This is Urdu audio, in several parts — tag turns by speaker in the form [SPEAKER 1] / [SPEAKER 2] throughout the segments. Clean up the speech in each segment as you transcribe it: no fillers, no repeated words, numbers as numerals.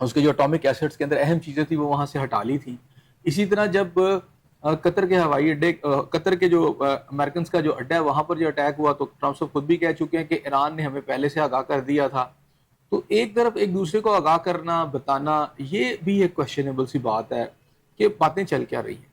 [SPEAKER 1] اس کے جو اٹامک ایسٹس کے اندر اہم چیزیں تھیں وہ وہاں سے ہٹا لی تھیں. اسی طرح جب قطر کے ہوائی اڈے قطر کے جو امریکنز کا جو اڈا ہے وہاں پر جو اٹیک ہوا تو ٹرمپ صاحب خود بھی کہہ چکے ہیں کہ ایران نے ہمیں پہلے سے آگاہ کر دیا تھا. تو ایک طرف ایک دوسرے کو آگاہ کرنا بتانا یہ بھی ایک کویشچنیبل سی بات ہے کہ باتیں چل کیا رہی ہیں.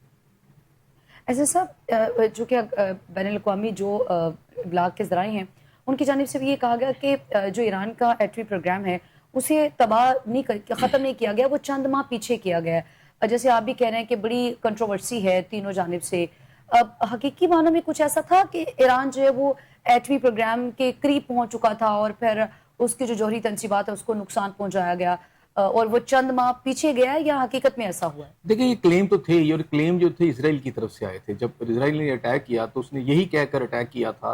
[SPEAKER 2] ایسے صاحب جو کہ بین الاقوامی جو ابلاغ کے ذرائع ہیں ان کی جانب سے بھی یہ کہا گیا کہ جو ایران کا ایٹمی پروگرام ہے اسے تباہ نہیں ختم نہیں کیا گیا, وہ چند ماہ پیچھے کیا گیا ہے. جیسے آپ بھی کہہ رہے ہیں کہ بڑی کنٹروورسی ہے تینوں جانب سے. اب حقیقی معنوں میں کچھ ایسا تھا کہ ایران جو ہے وہ ایٹمی پروگرام کے قریب پہنچ چکا تھا اور پھر اس کی جو جوہری تنصیبات ہے اس کو نقصان پہنچایا گیا اور وہ چند ماہ پیچھے گیا ہے, یا حقیقت میں ایسا ہوا ہے؟
[SPEAKER 1] دیکھیں یہ کلیم تو تھے ہی, اور کلیم جو تھے اسرائیل کی طرف سے آئے تھے. جب اسرائیل نے اٹیک کیا تو اس نے یہی کہہ کر اٹیک کیا تھا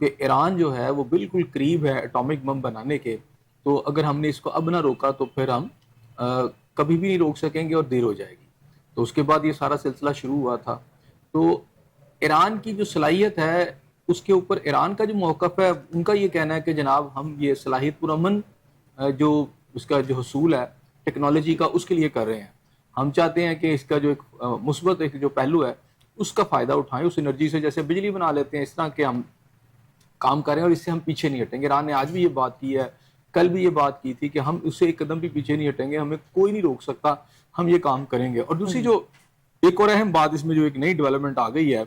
[SPEAKER 1] کہ ایران جو ہے وہ بالکل قریب ہے اٹامک بم بنانے کے, تو اگر ہم نے اس کو اب نہ روکا تو پھر ہم کبھی بھی نہیں روک سکیں گے اور دیر ہو جائے گی. تو اس کے بعد یہ سارا سلسلہ شروع ہوا تھا. تو ایران کی جو صلاحیت ہے اس کے اوپر ایران کا جو موقف ہے, ان کا یہ کہنا ہے کہ جناب ہم یہ صلاحیت پرامن جو اس کا جو حصول ہے ٹیکنالوجی کا اس کے لیے کر رہے ہیں. ہم چاہتے ہیں کہ اس کا جو ایک مثبت ایک جو پہلو ہے اس کا فائدہ اٹھائیں, اس انرجی سے جیسے بجلی بنا لیتے ہیں اس طرح کے ہم کام کریں اور اس سے ہم پیچھے نہیں ہٹیں گے. ایران نے آج بھی یہ بات کی ہے, کل بھی یہ بات کی تھی کہ ہم اس سے ایک قدم بھی پیچھے نہیں ہٹیں گے, ہمیں کوئی نہیں روک سکتا, ہم یہ کام کریں گے. اور دوسری جو ایک اور اہم بات اس میں جو ایک نئی ڈیولپمنٹ آ گئی ہے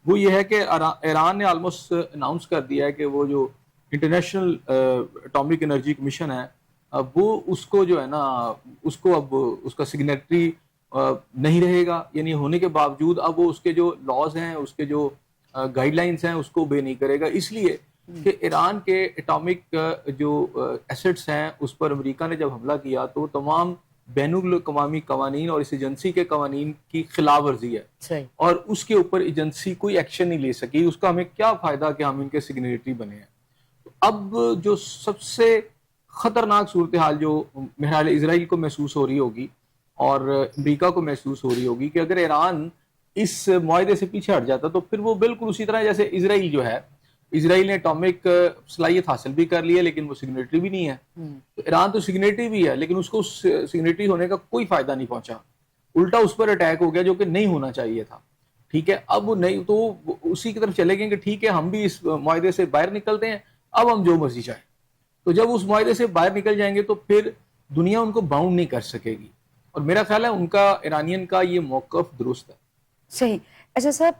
[SPEAKER 1] وہ یہ ہے کہ ایران نے آلموسٹ اناؤنس کر دیا ہے کہ وہ جو انٹرنیشنل اٹامک انرجی کمیشن ہے وہ اس کو جو ہے نا اس کو اب اس کا سگنیٹری نہیں رہے گا, یعنی ہونے کے باوجود اب وہ اس کے جو لاز ہیں اس کے جو گائیڈ لائنز ہیں اس کو اوبے نہیں کرے گا, اس لیے کہ ایران کے اٹامک جو ایسٹس ہیں اس پر امریکہ نے جب حملہ کیا تو تمام بین الاقوامی قوانین اور اس ایجنسی کے قوانین کی خلاف ورزی ہے, اور اس کے اوپر ایجنسی کوئی ایکشن نہیں لے سکی. اس کا ہمیں کیا فائدہ کہ ہم ان کے سگنیٹری بنے ہیں. اب جو سب سے خطرناک صورتحال جو بہرحال اسرائیل کو محسوس ہو رہی ہوگی اور امریکہ کو محسوس ہو رہی ہوگی کہ اگر ایران اس معاہدے سے پیچھے ہٹ جاتا تو پھر وہ بالکل اسی طرح جیسے اسرائیل جو ہے, اسرائیل نے اٹامک صلاحیت حاصل بھی کر لی ہے لیکن وہ سگنیٹری بھی نہیں ہے. تو ایران تو سگنیٹری بھی ہے لیکن اس کو سگنیٹری ہونے کا کوئی فائدہ نہیں پہنچا, الٹا اس پر اٹیک ہو گیا جو کہ نہیں ہونا چاہیے تھا. ٹھیک ہے, اب نہیں تو اسی کی طرف چلے گئے کہ ٹھیک ہے ہم بھی اس معاہدے سے باہر نکلتے ہیں, اب ہم جو مرضی چاہیں. تو جب اس معاہدے سے باہر نکل جائیں گے تو پھر دنیا ان کو باؤنڈ نہیں کر سکے گی, اور میرا خیال ہے ان کا ایرانین کا یہ موقف درست ہے.
[SPEAKER 2] صحیح. اچھا صاحب,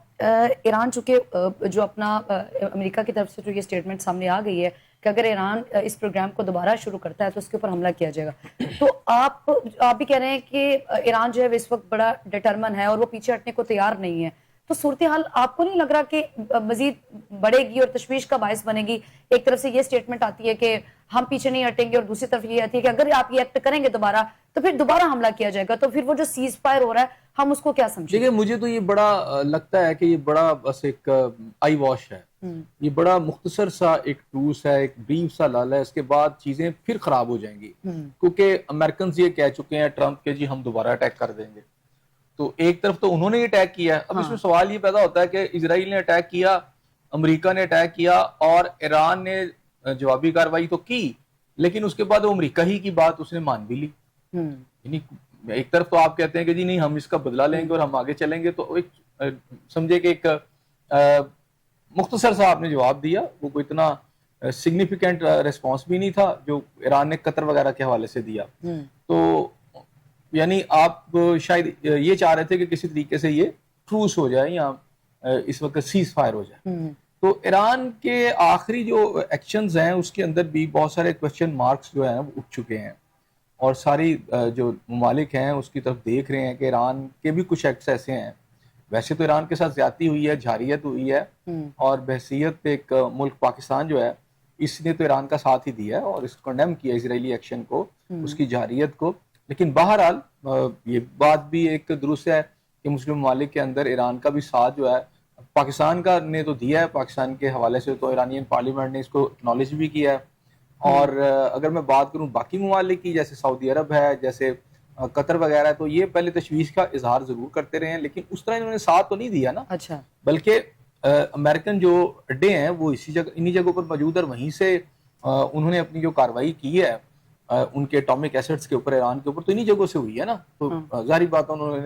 [SPEAKER 2] ایران چونکہ جو اپنا امریکہ کی طرف سے جو یہ سٹیٹمنٹ سامنے آ گئی ہے کہ اگر ایران اس پروگرام کو دوبارہ شروع کرتا ہے تو اس کے اوپر حملہ کیا جائے گا, تو آپ بھی کہہ رہے ہیں کہ ایران جو ہے اس وقت بڑا ڈٹرمن ہے اور وہ پیچھے ہٹنے کو تیار نہیں ہے, تو صورتحال آپ کو نہیں لگ رہا کہ مزید بڑھے گی اور تشویش کا باعث بنے گی؟ ایک طرف سے یہ سٹیٹمنٹ آتی ہے کہ ہم پیچھے نہیں ہٹیں گے اور دوسری طرف یہ آتی ہے کہ اگر آپ یہ ایکٹ کریں گے دوبارہ تو پھر دوبارہ حملہ کیا جائے گا, تو پھر وہ جو سیز فائر ہو رہا ہے ہم اس کو کیا سمجھیں؟
[SPEAKER 1] دیکھیں مجھے تو یہ بڑا لگتا ہے کہ یہ بڑا بس ایک آئی واش ہے, یہ بڑا مختصر سا ایک ٹروس ہے, ایک بریف سا لال ہے, اس کے بعد چیزیں پھر خراب ہو جائیں گی. کیونکہ امریکنز یہ کہہ چکے ہیں ٹرمپ کے جی ہم دوبارہ اٹیک کر دیں گے. تو ایک طرف تو انہوں نے اٹیک کیا ہے, اب اس میں سوال یہ پیدا ہوتا ہے کہ اسرائیل نے اٹیک کیا, امریکہ نے اٹیک کیا اور ایران نے جوابی کارروائی تو کی, لیکن اس کے بعد وہ امریکہ ہی کی بات اس نے مان بھی لی. یعنی ایک طرف تو آپ کہتے ہیں کہ جی نہیں ہم اس کا بدلہ لیں گے اور ہم آگے چلیں گے, تو ایک سمجھے کہ ایک مختصر سا آپ نے جواب دیا, وہ کوئی اتنا سگنیفیکنٹ ریسپانس بھی نہیں تھا جو ایران نے قطر وغیرہ کے حوالے سے دیا. تو یعنی آپ شاید یہ چاہ رہے تھے کہ کسی طریقے سے یہ ٹروس ہو جائے یا اس وقت سیز فائر ہو جائے. تو ایران کے آخری جو ایکشنز ہیں اس کے اندر بھی بہت سارے کویسچن مارکس جو ہیں وہ اٹھ چکے ہیں, اور ساری جو ممالک ہیں اس کی طرف دیکھ رہے ہیں کہ ایران کے بھی کچھ ایکٹس ایسے ہیں. ویسے تو ایران کے ساتھ زیادتی ہوئی ہے, جارحیت ہوئی ہے, اور بحیثیت ایک ملک پاکستان جو ہے اس نے تو ایران کا ساتھ ہی دیا ہے اور اس کو کنڈیم کیا اسرائیلی ایکشن کو, اس کی جارحیت کو. لیکن بہرحال یہ بات بھی ایک درست ہے کہ مسلم ممالک کے اندر ایران کا بھی ساتھ جو ہے پاکستان کا نے تو دیا ہے, پاکستان کے حوالے سے تو ایرانین پارلیمنٹ نے اس کو اکنالج بھی کیا ہے. اور اگر میں بات کروں باقی ممالک کی جیسے سعودی عرب ہے, جیسے قطر وغیرہ, تو یہ پہلے تشویش کا اظہار ضرور کرتے رہے ہیں لیکن اس طرح انہوں نے ساتھ تو نہیں دیا نا.
[SPEAKER 2] اچھا.
[SPEAKER 1] بلکہ امریکن جو اڈے ہیں وہ اسی جگہ انہی جگہوں پر موجود ہے, اور وہیں سے انہوں نے اپنی جو کارروائی کی ہے ان کے اٹامک ایسٹس کے اوپر، ایران کے اوپر، تو انہی جگہوں سے ہوئی ہے نا. تو ظاہری بات انہوں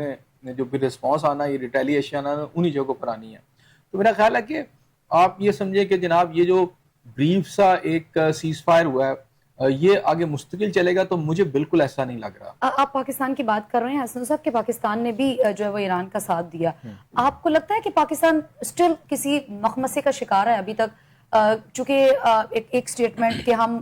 [SPEAKER 1] نے جو بھی رسپانس آنا، یہ ریٹیلیشن آنا، انہی جگہوں پر آنی ہے. تو میرا خیال ہے کہ آپ یہ سمجھیں کہ جناب یہ جو بریف سا ایک سیز فائر ہوا ہے یہ آگے مستقل چلے گا، تو مجھے بالکل ایسا نہیں لگ رہا.
[SPEAKER 2] آپ پاکستان کی بات کر رہے ہیں حسن صاحب کہ پاکستان نے بھی جو ہے وہ ایران کا ساتھ دیا. آپ کو لگتا ہے کہ پاکستان اسٹل کسی مخمصے کا شکار ہے ابھی تک؟ چونکہ ایک سٹیٹمنٹ کہ ہم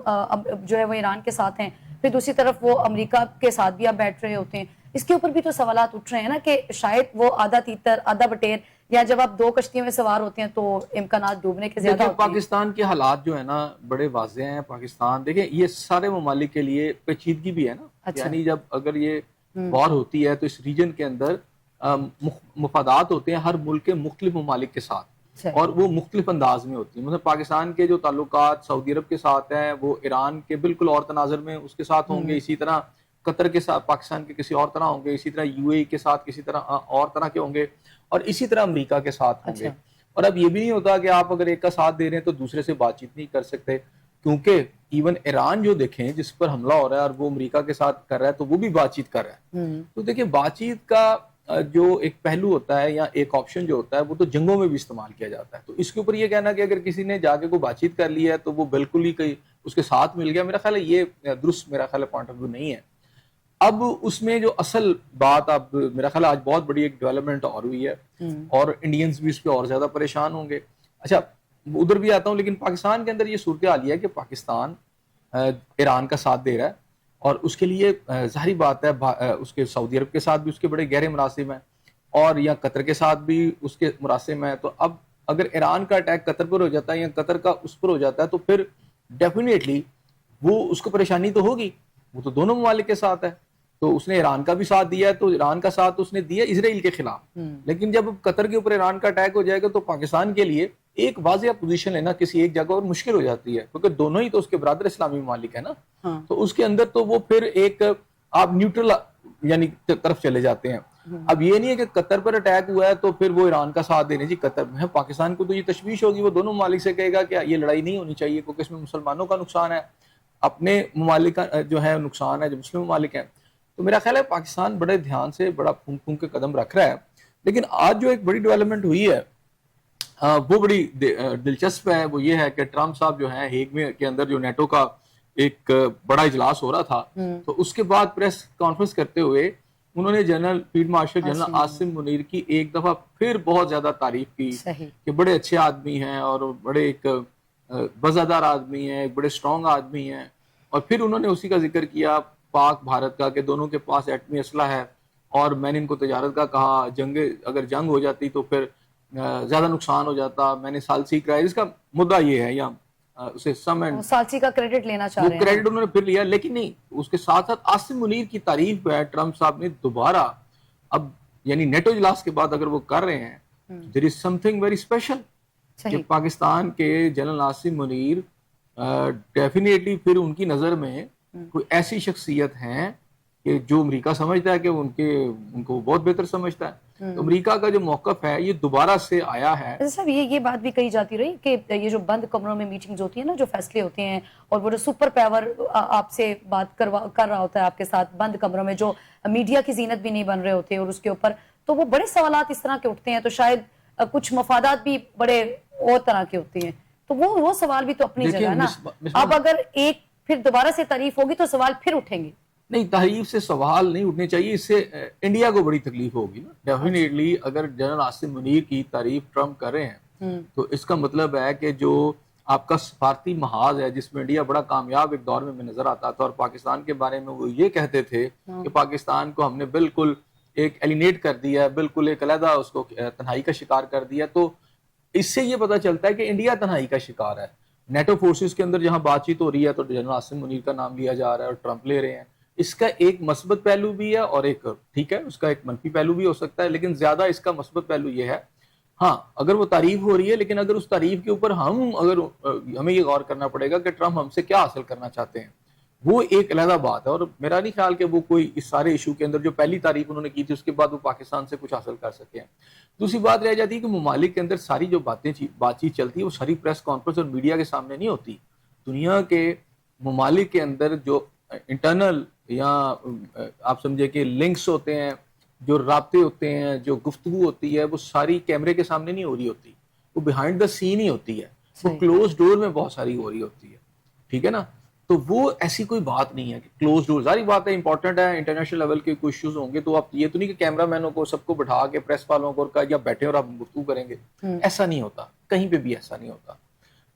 [SPEAKER 2] جو ہے وہ ایران کے ساتھ ہیں، پھر دوسری طرف وہ امریکہ کے ساتھ بھی اب بیٹھ رہے ہوتے ہیں. اس کے اوپر بھی تو سوالات اٹھ رہے ہیں نا کہ شاید وہ آدھا تیتر آدھا بٹیر، یا جب آپ دو کشتیوں میں سوار ہوتے ہیں تو امکانات ڈوبنے کے زیادہ ہوتے ہیں.
[SPEAKER 1] پاکستان کے حالات جو ہے نا بڑے واضح ہیں. پاکستان دیکھیں یہ سارے ممالک کے لیے پیچیدگی بھی ہے نا. یعنی جب اگر یہ وار ہوتی ہے تو اس ریجن کے اندر مفادات ہوتے ہیں ہر ملک کے مختلف ممالک کے ساتھ، اور وہ مختلف انداز میں ہوتی ہیں. مثلا پاکستان کے جو تعلقات سعودی عرب کے ساتھ ہیں وہ ایران کے بالکل اور تناظر میں اس کے ساتھ ہوں گے. اسی طرح قطر کے ساتھ پاکستان کے کسی اور طرح ہوں گے. اسی طرح یو اے ای کے ساتھ کسی طرح اور طرح کے ہوں گے، اور اسی طرح امریکہ کے ساتھ ہوں گے. اور اب یہ بھی نہیں ہوتا کہ آپ اگر ایک کا ساتھ دے رہے ہیں تو دوسرے سے بات چیت نہیں کر سکتے، کیونکہ ایون ایران جو دیکھیں جس پر حملہ ہو رہا ہے اور وہ امریکہ کے ساتھ کر رہا ہے تو وہ بھی بات چیت کر رہا ہے. تو دیکھیں بات چیت کا جو ایک پہلو ہوتا ہے یا ایک آپشن جو ہوتا ہے وہ تو جنگوں میں بھی استعمال کیا جاتا ہے. تو اس کے اوپر یہ کہنا کہ اگر کسی نے جا کے کوئی بات چیت کر لی ہے تو وہ بالکل ہی کہیں اس کے ساتھ مل گیا، میرا خیال ہے یہ درست میرا خیال ہے پوائنٹ آف ویو نہیں ہے. اب اس میں جو اصل بات اب میرا خیال آج بہت بڑی ایک ڈیولپمنٹ اور ہوئی ہے، اور انڈینز بھی اس پہ اور زیادہ پریشان ہوں گے. اچھا ادھر بھی آتا ہوں، لیکن پاکستان کے اندر یہ صورتحال یہ ہے کہ پاکستان ایران کا ساتھ دے رہا ہے، اور اس کے لیے ظاہری بات ہے اس کے سعودی عرب کے ساتھ بھی اس کے بڑے گہرے مراسم ہیں، اور یا قطر کے ساتھ بھی اس کے مراسم ہیں. تو اب اگر ایران کا اٹیک قطر پر ہو جاتا ہے یا قطر کا اس پر ہو جاتا ہے تو پھر ڈیفینیٹلی وہ اس کو پریشانی تو ہوگی. وہ تو دونوں ممالک کے ساتھ ہے، تو اس نے ایران کا بھی ساتھ دیا ہے، تو ایران کا ساتھ اس نے دیا اسرائیل کے خلاف. لیکن جب قطر کے اوپر ایران کا اٹیک ہو جائے گا تو پاکستان کے لیے ایک واضح پوزیشن لینا کسی ایک جگہ اور مشکل ہو جاتی ہے، کیونکہ دونوں ہی تو اس کے برادر اسلامی ممالک ہیں نا. تو اس کے اندر تو وہ پھر ایک آپ نیوٹرل یعنی طرف چلے جاتے ہیں. اب یہ نہیں ہے کہ قطر پر اٹیک ہوا ہے تو پھر وہ ایران کا ساتھ دینے. جی قطر میں پاکستان کو تو یہ تشویش ہوگی، وہ دونوں ممالک سے کہے گا کہ یہ لڑائی نہیں ہونی چاہیے، کیونکہ اس میں مسلمانوں کا نقصان ہے، اپنے ممالک کا جو ہے نقصان ہے جو مسلم ممالک ہیں. تو میرا خیال ہے پاکستان بڑے دھیان سے بڑا پھونک پھونک کے قدم رکھ رہا ہے. لیکن آج جو ایک بڑی ڈیولپمنٹ ہوئی ہے وہ بڑی دلچسپ ہے. وہ یہ ہے کہ ٹرمپ صاحب جو ہیں ہیگ میں کے اندر جو نیٹو کا ایک بڑا اجلاس ہو رہا تھا، تو اس کے بعد پریس کانفرنس کرتے ہوئے انہوں نے general field marshal general Asim Munir کی ایک دفعہ پھر بہت زیادہ تعریف کی کہ بڑے اچھے آدمی ہیں اور بڑے ایک وفادار آدمی ہیں، ایک بڑے اسٹرانگ آدمی ہیں. اور پھر انہوں نے اسی کا ذکر کیا پاک بھارت کا کہ دونوں کے پاس ایٹمی اسلحہ ہے، اور میں نے ان کو تجارت کا کہا، اگر جنگ ہو جاتی تو پھر زیادہ نقصان ہو جاتا. میں نے سالسی کرایا، اس کا مدعا یہ ہے، یا اسے
[SPEAKER 2] سالسی کا کریڈٹ لینا چاہ رہے ہیں،
[SPEAKER 1] کریڈٹ انہوں نے پھر لیا. لیکن نہیں، اس کے ساتھ ساتھ عاصم منیر کی تعریف ہے ٹرمپ صاحب نے دوبارہ. اب یعنی نیٹو اجلاس کے بعد اگر وہ کر رہے ہیں there is something very special کہ پاکستان کے جنرل عاصم منیر ڈیفینیٹلی پھر ان کی نظر میں کوئی ایسی شخصیت ہیں کہ جو امریکہ سمجھتا ہے کہ ان کو بہت بہتر سمجھتا ہے. تو امریکہ کا جو موقف ہے یہ دوبارہ سے آیا ہے.
[SPEAKER 2] صاحب یہ بات بھی کہی جاتی رہی کہ یہ جو بند کمروں میں میٹنگز ہوتی ہیں نا، جو فیصلے ہوتے ہیں، اور وہ جو سپر پاور آپ سے بات کر رہا ہوتا ہے آپ کے ساتھ بند کمروں میں، جو میڈیا کی زینت بھی نہیں بن رہے ہوتے، اور اس کے اوپر تو وہ بڑے سوالات اس طرح کے اٹھتے ہیں، تو شاید کچھ مفادات بھی بڑے اور طرح کے ہوتے ہیں. تو وہ سوال بھی تو اپنی جگہ ہے نا. اب اگر ایک پھر دوبارہ سے تعریف ہوگی تو سوال پھر اٹھیں گے.
[SPEAKER 1] نہیں، تعریف سے سوال نہیں اٹھنے چاہیے، اس سے انڈیا کو بڑی تکلیف ہوگی نا. ڈیفینیٹلی اگر جنرل عاصم منیر کی تعریف ٹرمپ کر رہے ہیں تو اس کا مطلب ہے کہ جو آپ کا سفارتی محاذ ہے جس میں انڈیا بڑا کامیاب ایک دور میں نظر آتا تھا، اور پاکستان کے بارے میں وہ یہ کہتے تھے کہ پاکستان کو ہم نے بالکل ایک ایلینیٹ کر دیا ہے، بالکل ایک علیحدہ اس کو تنہائی کا شکار کر دیا. تو اس سے یہ پتہ چلتا ہے کہ انڈیا تنہائی کا شکار ہے. نیٹو فورسز کے اندر جہاں بات چیت ہو رہی ہے تو جنرل عاصم منیر کا نام لیا جا رہا ہے اور ٹرمپ لے رہے ہیں. اس کا ایک مثبت پہلو بھی ہے اور ایک ٹھیک ہے اس کا ایک منفی پہلو بھی ہو سکتا ہے، لیکن زیادہ اس کا مثبت پہلو یہ ہے ہاں اگر وہ تعریف ہو رہی ہے، لیکن اگر اس تعریف کے اوپر ہمیں یہ غور کرنا پڑے گا کہ ٹرمپ ہم سے کیا حاصل کرنا چاہتے ہیں. وہ ایک علیحدہ بات ہے، اور میرا نہیں خیال کہ وہ کوئی اس سارے ایشو کے اندر جو پہلی تعریف انہوں نے کی تھی اس کے بعد وہ پاکستان سے کچھ حاصل کر سکے ہیں. دوسری بات رہ جاتی ہے کہ ممالک کے اندر ساری جو بات چیت چلتی ہے وہ ساری پریس کانفرنس اور میڈیا کے سامنے نہیں ہوتی. دنیا کے ممالک کے اندر جو انٹرنل یا آپ سمجھے کہ لنکس ہوتے ہیں, جو رابطے ہوتے ہیں, جو گفتگو ہوتی ہے, وہ ساری کیمرے کے سامنے نہیں ہو رہی ہوتی, وہ بیہائنڈ دا سین ہی ہوتی ہے, وہ کلوز ڈور میں بہت ساری ہو رہی ہوتی ہے. ٹھیک ہے نا, تو وہ ایسی کوئی بات نہیں ہے کہ کلوز ڈور, ساری بات ہے امپورٹنٹ ہے, انٹرنیشنل لیول کے کوئی ایشوز ہوں گے تو آپ یہ تو نہیں کہ کیمرہ مینوں کو سب کو بٹھا کے پریس والوں کو یا بیٹھے اور آپ گفتگو کریں گے, ایسا نہیں ہوتا, کہیں پہ بھی ایسا نہیں ہوتا.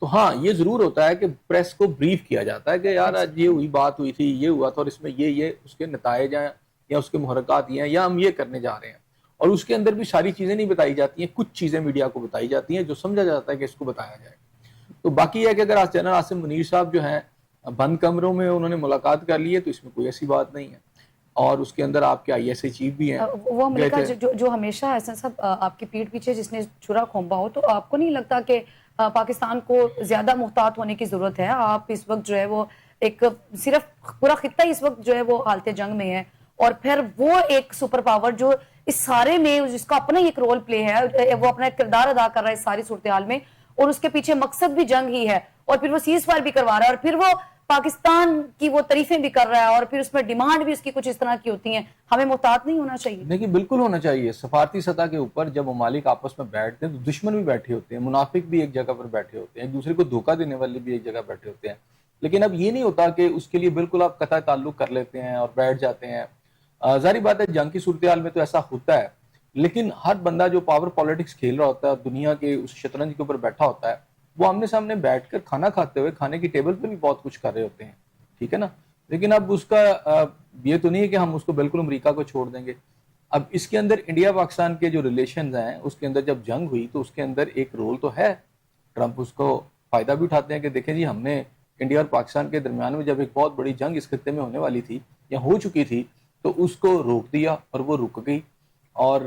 [SPEAKER 1] تو ہاں یہ ضرور ہوتا ہے کہ پریس کو بریف کیا جاتا ہے کہ یار آج یہ ہوئی, بات ہوئی تھی, یہ ہوا تھا, اور اس میں یہ اس کے نتائج ہیں یا اس کے محرکات یہ ہیں, یا ہم یہ کرنے جا رہے ہیں. اور اس کے اندر بھی ساری چیزیں نہیں بتائی جاتی ہیں, کچھ چیزیں میڈیا کو بتائی جاتی ہیں جو سمجھا جاتا ہے کہ اس کو بتایا جائے. تو باقی یہ ہے کہ اگر آج جنرل عاصم منیر صاحب جو ہیں بند کمروں میں انہوں نے ملاقات کر لی ہے تو اس میں کوئی ایسی بات نہیں ہے, اور اس کے اندر آپ کے آئی ایس اے چیف بھی ہیں.
[SPEAKER 2] وہ ملکہ جو ہمیشہ ایسا سب آپ کی پیٹھ پیچھے جس نے چھرا کھونپا ہو, تو آپ کو نہیں لگتا کہ پاکستان کو زیادہ محتاط ہونے کی ضرورت ہے؟ آپ اس وقت جو ہے وہ ایک صرف پورا خطہ اس وقت جو ہے وہ حالت جنگ میں ہے, اور پھر وہ ایک سپر پاور جو اس سارے میں جس کا اپنا ایک رول پلے ہے, وہ اپنا ایک کردار ادا کر رہا ہے اس ساری صورتحال میں, اور اس کے پیچھے مقصد بھی جنگ ہی ہے, اور پھر وہ سیز فائر بھی کروا رہا ہے, اور پھر وہ پاکستان کی وہ تعریفیں بھی کر رہا ہے, اور پھر اس میں ڈیمانڈ بھی اس کی کچھ اس طرح کی ہوتی ہیں. ہمیں محتاط نہیں ہونا چاہیے؟
[SPEAKER 1] دیکھیے بالکل ہونا چاہیے. سفارتی سطح کے اوپر جب ممالک آپس میں بیٹھتے ہیں تو دشمن بھی بیٹھے ہوتے ہیں, منافق بھی ایک جگہ پر بیٹھے ہوتے ہیں, ایک دوسرے کو دھوکہ دینے والے بھی ایک جگہ بیٹھے ہوتے ہیں. لیکن اب یہ نہیں ہوتا کہ اس کے لیے بالکل آپ قطع تعلق کر لیتے ہیں اور بیٹھ جاتے ہیں. ظاہری بات ہے جنگ کی صورتحال میں تو ایسا ہوتا ہے, لیکن ہر بندہ جو پاور پالیٹکس کھیل رہا ہوتا ہے, دنیا کے اس شطرنج کے اوپر بیٹھا ہوتا ہے, وہ آمنے سامنے بیٹھ کر کھانا کھاتے ہوئے کھانے کی ٹیبل پہ بھی بہت کچھ کر رہے ہوتے ہیں. ٹھیک ہے نا, لیکن اب اس کا یہ تو نہیں ہے کہ ہم اس کو بالکل امریکہ کو چھوڑ دیں گے. اب اس کے اندر انڈیا پاکستان کے جو ریلیشنز ہیں اس کے اندر جب جنگ ہوئی تو اس کے اندر ایک رول تو ہے. ٹرمپ اس کو فائدہ بھی اٹھاتے ہیں کہ دیکھیں جی ہم نے انڈیا اور پاکستان کے درمیان میں جب ایک بہت بڑی جنگ اس خطے میں ہونے والی تھی یا ہو چکی تھی تو اس کو روک دیا اور وہ رک گئی, اور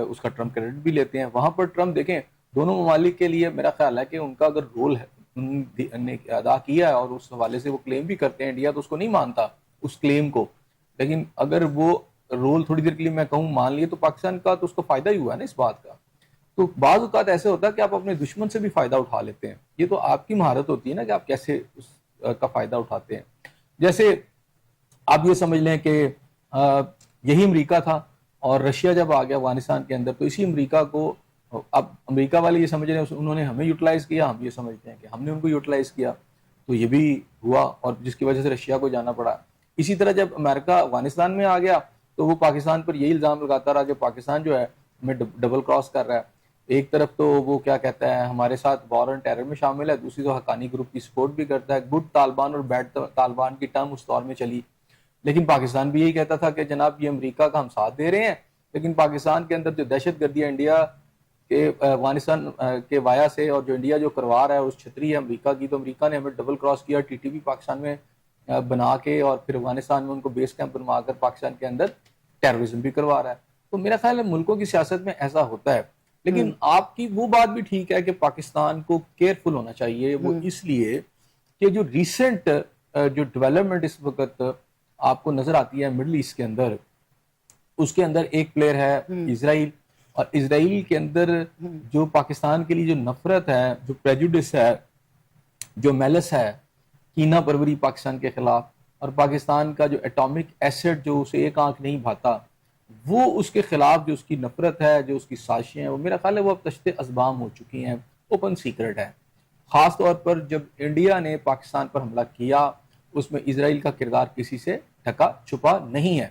[SPEAKER 1] اس کا ٹرمپ کریڈٹ بھی لیتے ہیں. وہاں پر ٹرمپ دیکھیں دونوں ممالک کے لیے میرا خیال ہے کہ ان کا اگر رول ہے نے ادا کیا ہے, اور اس حوالے سے وہ کلیم بھی کرتے ہیں, انڈیا تو اس کو نہیں مانتا اس کلیم کو, لیکن اگر وہ رول تھوڑی دیر کے لیے میں کہوں مان لیے تو پاکستان کا تو اس کو فائدہ ہی ہوا ہے نا اس بات کا. تو بعض اوقات ایسے ہوتا ہے کہ آپ اپنے دشمن سے بھی فائدہ اٹھا لیتے ہیں, یہ تو آپ کی مہارت ہوتی ہے نا کہ آپ کیسے اس کا فائدہ اٹھاتے ہیں. جیسے آپ یہ سمجھ لیں کہ یہی امریکہ تھا اور رشیا جب آ گیا افغانستان کے اندر, تو اسی امریکہ کو اب امریکہ والے یہ سمجھ رہے ہیں انہوں نے ہمیں یوٹیلائز کیا, ہم یہ سمجھتے ہیں کہ ہم نے ان کو یوٹیلائز کیا, تو یہ بھی ہوا اور جس کی وجہ سے رشیا کو جانا پڑا. اسی طرح جب امریکہ افغانستان میں آ گیا تو وہ پاکستان پر یہی الزام لگاتا رہا کہ پاکستان جو ہے ہمیں ڈبل کراس کر رہا ہے. ایک طرف تو وہ کیا کہتا ہے ہمارے ساتھ وار اینڈ ٹیرر میں شامل ہے, دوسری تو حقانی گروپ کی سپورٹ بھی کرتا ہے. گڈ طالبان اور بیڈ طالبان کی ٹرم اس دور میں چلی, لیکن پاکستان بھی یہی کہتا تھا کہ جناب یہ امریکہ کا ہم ساتھ دے رہے ہیں, لیکن پاکستان کے اندر جو دہشت گردی ہے انڈیا کے افغانستان کے وایا سے, اور جو انڈیا جو کروا رہا ہے اس چھتری ہے امریکہ کی, تو امریکہ نے ہمیں ڈبل کراس کیا, ٹی ٹی پی پاکستان میں بنا کے, اور پھر افغانستان میں ان کو بیس کیمپ بنوا کر پاکستان کے اندر ٹیررزم بھی کروا رہا ہے. تو میرا خیال ہے ملکوں کی سیاست میں ایسا ہوتا ہے, لیکن آپ کی وہ بات بھی ٹھیک ہے کہ پاکستان کو کیئرفل ہونا چاہیے. وہ اس لیے کہ جو ریسنٹ جو ڈیولپمنٹ اس وقت آپ کو نظر آتی ہے مڈل ایسٹ کے اندر, اس کے اندر ایک پلیئر ہے اسرائیل, اور اسرائیل کے اندر جو پاکستان کے لیے جو نفرت ہے, جو پریجوڈس ہے, جو میلس ہے, کینہ پروری پاکستان کے خلاف, اور پاکستان کا جو ایٹامک ایسڈ جو اسے ایک آنکھ نہیں بھاتا, وہ اس کے خلاف جو اس کی نفرت ہے, جو اس کی سازشیں ہیں, وہ میرا خیال ہے وہ اب تشت ازبام ہو چکی ہیں, اوپن سیکرٹ ہے. خاص طور پر جب انڈیا نے پاکستان پر حملہ کیا اس میں اسرائیل کا کردار کسی سے ڈھکا چھپا نہیں ہے.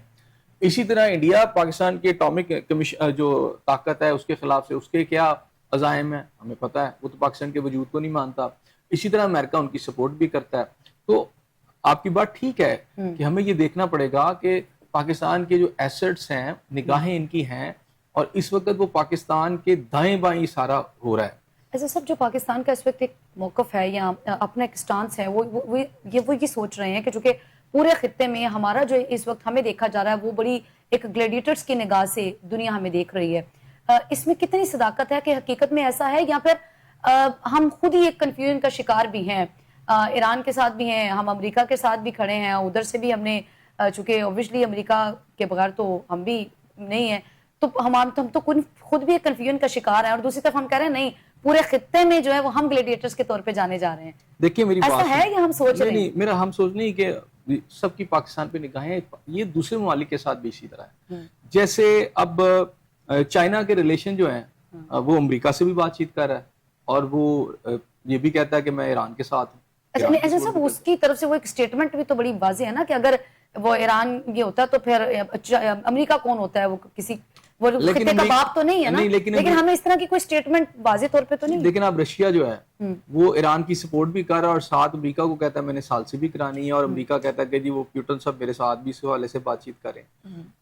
[SPEAKER 1] اسی طرح انڈیا پاکستان کی ایٹامک جو طاقت ہے اس کے خلاف سے اس کے کیا عزائم ہیں ہمیں پتہ ہے, وہ تو پاکستان کے وجود کو نہیں مانتا. اسی طرح امریکہ ان کی سپورٹ بھی کرتا ہے. تو آپ کی بات ٹھیک ہے کہ ہمیں یہ دیکھنا پڑے گا کہ پاکستان کے جو ایسٹس ہیں, نگاہیں ان کی ہیں, اور اس وقت وہ پاکستان کے دائیں بائیں سارا ہو رہا ہے.
[SPEAKER 2] ایسا سب جو پاکستان کا اس وقت ایک موقف ہے یا اپنا ایک سٹانس ہے, وہ یہ سوچ رہے ہیں کہ چونکہ پورے خطے میں ہمارا جو اس وقت ہمیں دیکھا جا رہا ہے وہ بڑی ایک گلیڈیٹرز کی نگاہ سے دنیا ہمیں دیکھ رہی ہے. اس میں کتنی صداقت ہے کہ حقیقت میں ایسا ہے, یا پھر ہم خود ہی ایک کنفیوژن کا شکار بھی ہیں؟ ایران کے ساتھ بھی ہیں, ہم امریکہ کے ساتھ بھی کھڑے ہیں, ادھر سے بھی ہم نے, چونکہ اوبویسلی امریکہ کے بغیر تو ہم بھی نہیں ہیں, تو ہم تو خود بھی ایک کنفیوژن کا شکار ہیں, اور دوسری طرف ہم کہہ رہے ہیں نہیں پورے خطے میں جو ہے وہ ہم گلیڈیٹرز کے طور پہ جانے جا رہے ہیں.
[SPEAKER 1] دیکھیے میری
[SPEAKER 2] ایسا ہے یا ہم سوچ رہے ہیں؟
[SPEAKER 1] نہیں, میرا ہم سوچ نہیں کہ سب کی پاکستان پہ نگاہیں ہیں، یہ دوسرے ممالک کے ساتھ بھی اسی طرح ہے. جیسے اب چائنا کے ریلیشن جو ہیں وہ امریکہ سے بھی بات چیت کر رہا ہے اور وہ یہ بھی کہتا ہے کہ میں ایران کے ساتھ ہوں.
[SPEAKER 2] ایسا صاحب اس کی طرف سے وہ ایک سٹیٹمنٹ بھی تو بڑی واضح ہے نا کہ اگر وہ ایران یہ ہوتا تو پھر امریکہ کون ہوتا ہے؟ وہ کسی وہ خطے کا باپ تو نہیں ہے نا، لیکن ہمیں اس طرح کی کوئی سٹیٹمنٹ واضح طور پہ تو نہیں.
[SPEAKER 1] لیکن اب رشیا جو ہے وہ ایران کی سپورٹ بھی کر رہا ہے اور ساتھ امریکہ کو کہتا ہے میں نے سال سے بھی کرانی ہے، اور امریکہ کہتا ہے کہ جی وہ پیوٹن صاحب میرے ساتھ بھی اس حوالے سے بات چیت کریں.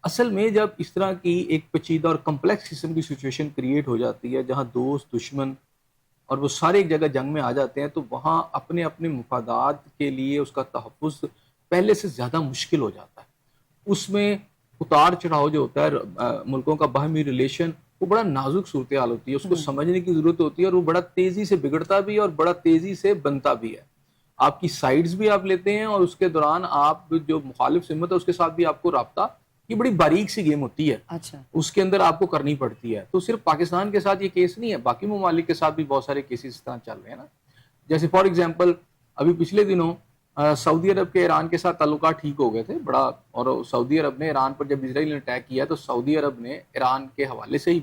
[SPEAKER 1] اصل میں جب اس طرح کی ایک پیچیدہ اور کمپلیکس قسم کی سچویشن کریٹ ہو جاتی ہے جہاں دوست دشمن اور وہ سارے ایک جگہ جنگ میں آ جاتے ہیں، تو وہاں اپنے اپنے مفادات کے لیے اس کا تحفظ پہلے سے زیادہ مشکل ہو جاتا ہے. اس میں اتار چڑھاؤ جو ہوتا ہے ملکوں کا باہمی ریلیشن، وہ بڑا نازک صورتحال ہوتی ہے، اس کو سمجھنے کی ضرورت ہوتی ہے، اور وہ بڑا تیزی سے بگڑتا بھی ہے اور بڑا تیزی سے بنتا بھی ہے. آپ کی سائیڈز بھی آپ لیتے ہیں اور اس کے دوران آپ جو مخالف سمت ہے اس کے ساتھ بھی آپ کو رابطہ، یہ بڑی باریک سی گیم ہوتی ہے.
[SPEAKER 2] اچھا،
[SPEAKER 1] اس کے اندر آپ کو کرنی پڑتی ہے. تو صرف پاکستان کے ساتھ یہ کیس نہیں ہے، باقی ممالک کے ساتھ بھی بہت سارے کیسز اس طرح چل رہے ہیں نا. جیسے فار ایگزامپل ابھی پچھلے دنوں سعودی عرب کے ایران کے ساتھ تعلقات ٹھیک ہو گئے تھے بڑا، اور سعودی عرب نے ایران پر جب اسرائیل نے اٹیک کیا تو سعودی عرب نے ایران کے حوالے سے ہی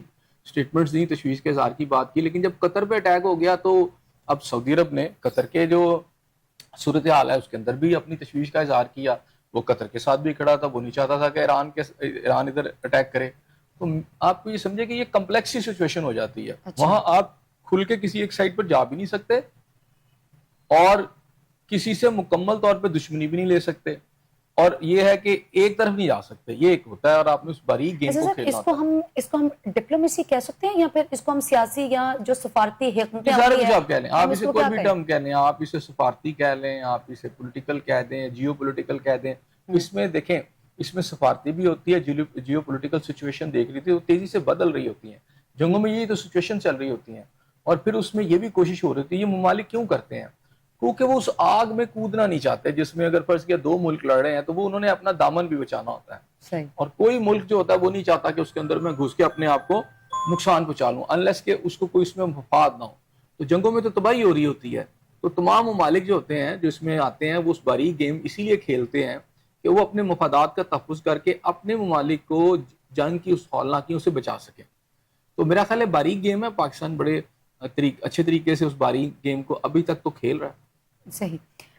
[SPEAKER 1] سٹیٹمنٹس دی، تشویش کے اظہار کی بات کی. لیکن جب قطر پہ اٹیک ہو گیا تو اب سعودی عرب نے قطر کے جو صورتحال ہے اس کے اندر بھی اپنی تشویش کا اظہار کیا. وہ قطر کے ساتھ بھی کھڑا تھا، وہ نہیں چاہتا تھا کہ ایران ادھر اٹیک کرے. تو آپ کو یہ سمجھے کہ یہ کمپلیکس سی سچویشن ہو جاتی ہے. وہاں آپ کھل کے کسی ایک سائڈ پر جا بھی نہیں سکتے اور کسی سے مکمل طور پہ دشمنی بھی نہیں لے سکتے، اور یہ ہے کہ ایک طرف نہیں جا سکتے. یہ ایک ہوتا ہے اور آپ نے اس باریک گیم کو کھیلنا ہوتا ہے.
[SPEAKER 2] اس کو ہم ڈپلومیسی کہہ سکتے ہیں یا پھر اس کو ہم سیاسی یا جو سفارتی حکمت
[SPEAKER 1] سارے کچھ آپ کہہ لیں، آپ اسے کوئی بھی ٹرم کہہ لیں، آپ اسے سفارتی کہہ لیں، آپ اسے پولیٹیکل کہہ دیں، جیو پولیٹیکل کہہ دیں. اس میں دیکھیں اس میں سفارتی بھی ہوتی ہے، جیو پولیٹیکل سچویشن دیکھ رہی تھی وہ تیزی سے بدل رہی ہوتی ہیں. جنگوں میں یہی تو سچویشن چل رہی ہوتی ہیں، اور پھر اس میں یہ بھی کوشش ہو رہی تھی. یہ ممالک کیوں کرتے ہیں؟ کیونکہ وہ اس آگ میں کودنا نہیں چاہتے جس میں اگر فرض کیا دو ملک لڑ رہے ہیں تو وہ انہوں نے اپنا دامن بھی بچانا ہوتا ہے.
[SPEAKER 2] صحیح.
[SPEAKER 1] اور کوئی ملک جو ہوتا ہے وہ نہیں چاہتا کہ اس کے اندر میں گھس کے اپنے آپ کو نقصان پہنچا لوں، انلیس کہ اس کو کوئی اس میں مفاد نہ ہو. تو جنگوں میں تو تباہی ہو رہی ہوتی ہے. تو تمام ممالک جو ہوتے ہیں جو اس میں آتے ہیں وہ اس باریک گیم اسی لیے کھیلتے ہیں کہ وہ اپنے مفادات کا تحفظ کر کے اپنے ممالک کو جنگ کی اس ہولناکیوں سے بچا سکیں. تو میرا خیال ہے باریک گیم ہے. پاکستان بڑے اچھے طریقے سے اس باریک گیم کو ابھی تک تو کھیل رہا ہے.
[SPEAKER 2] صحیح.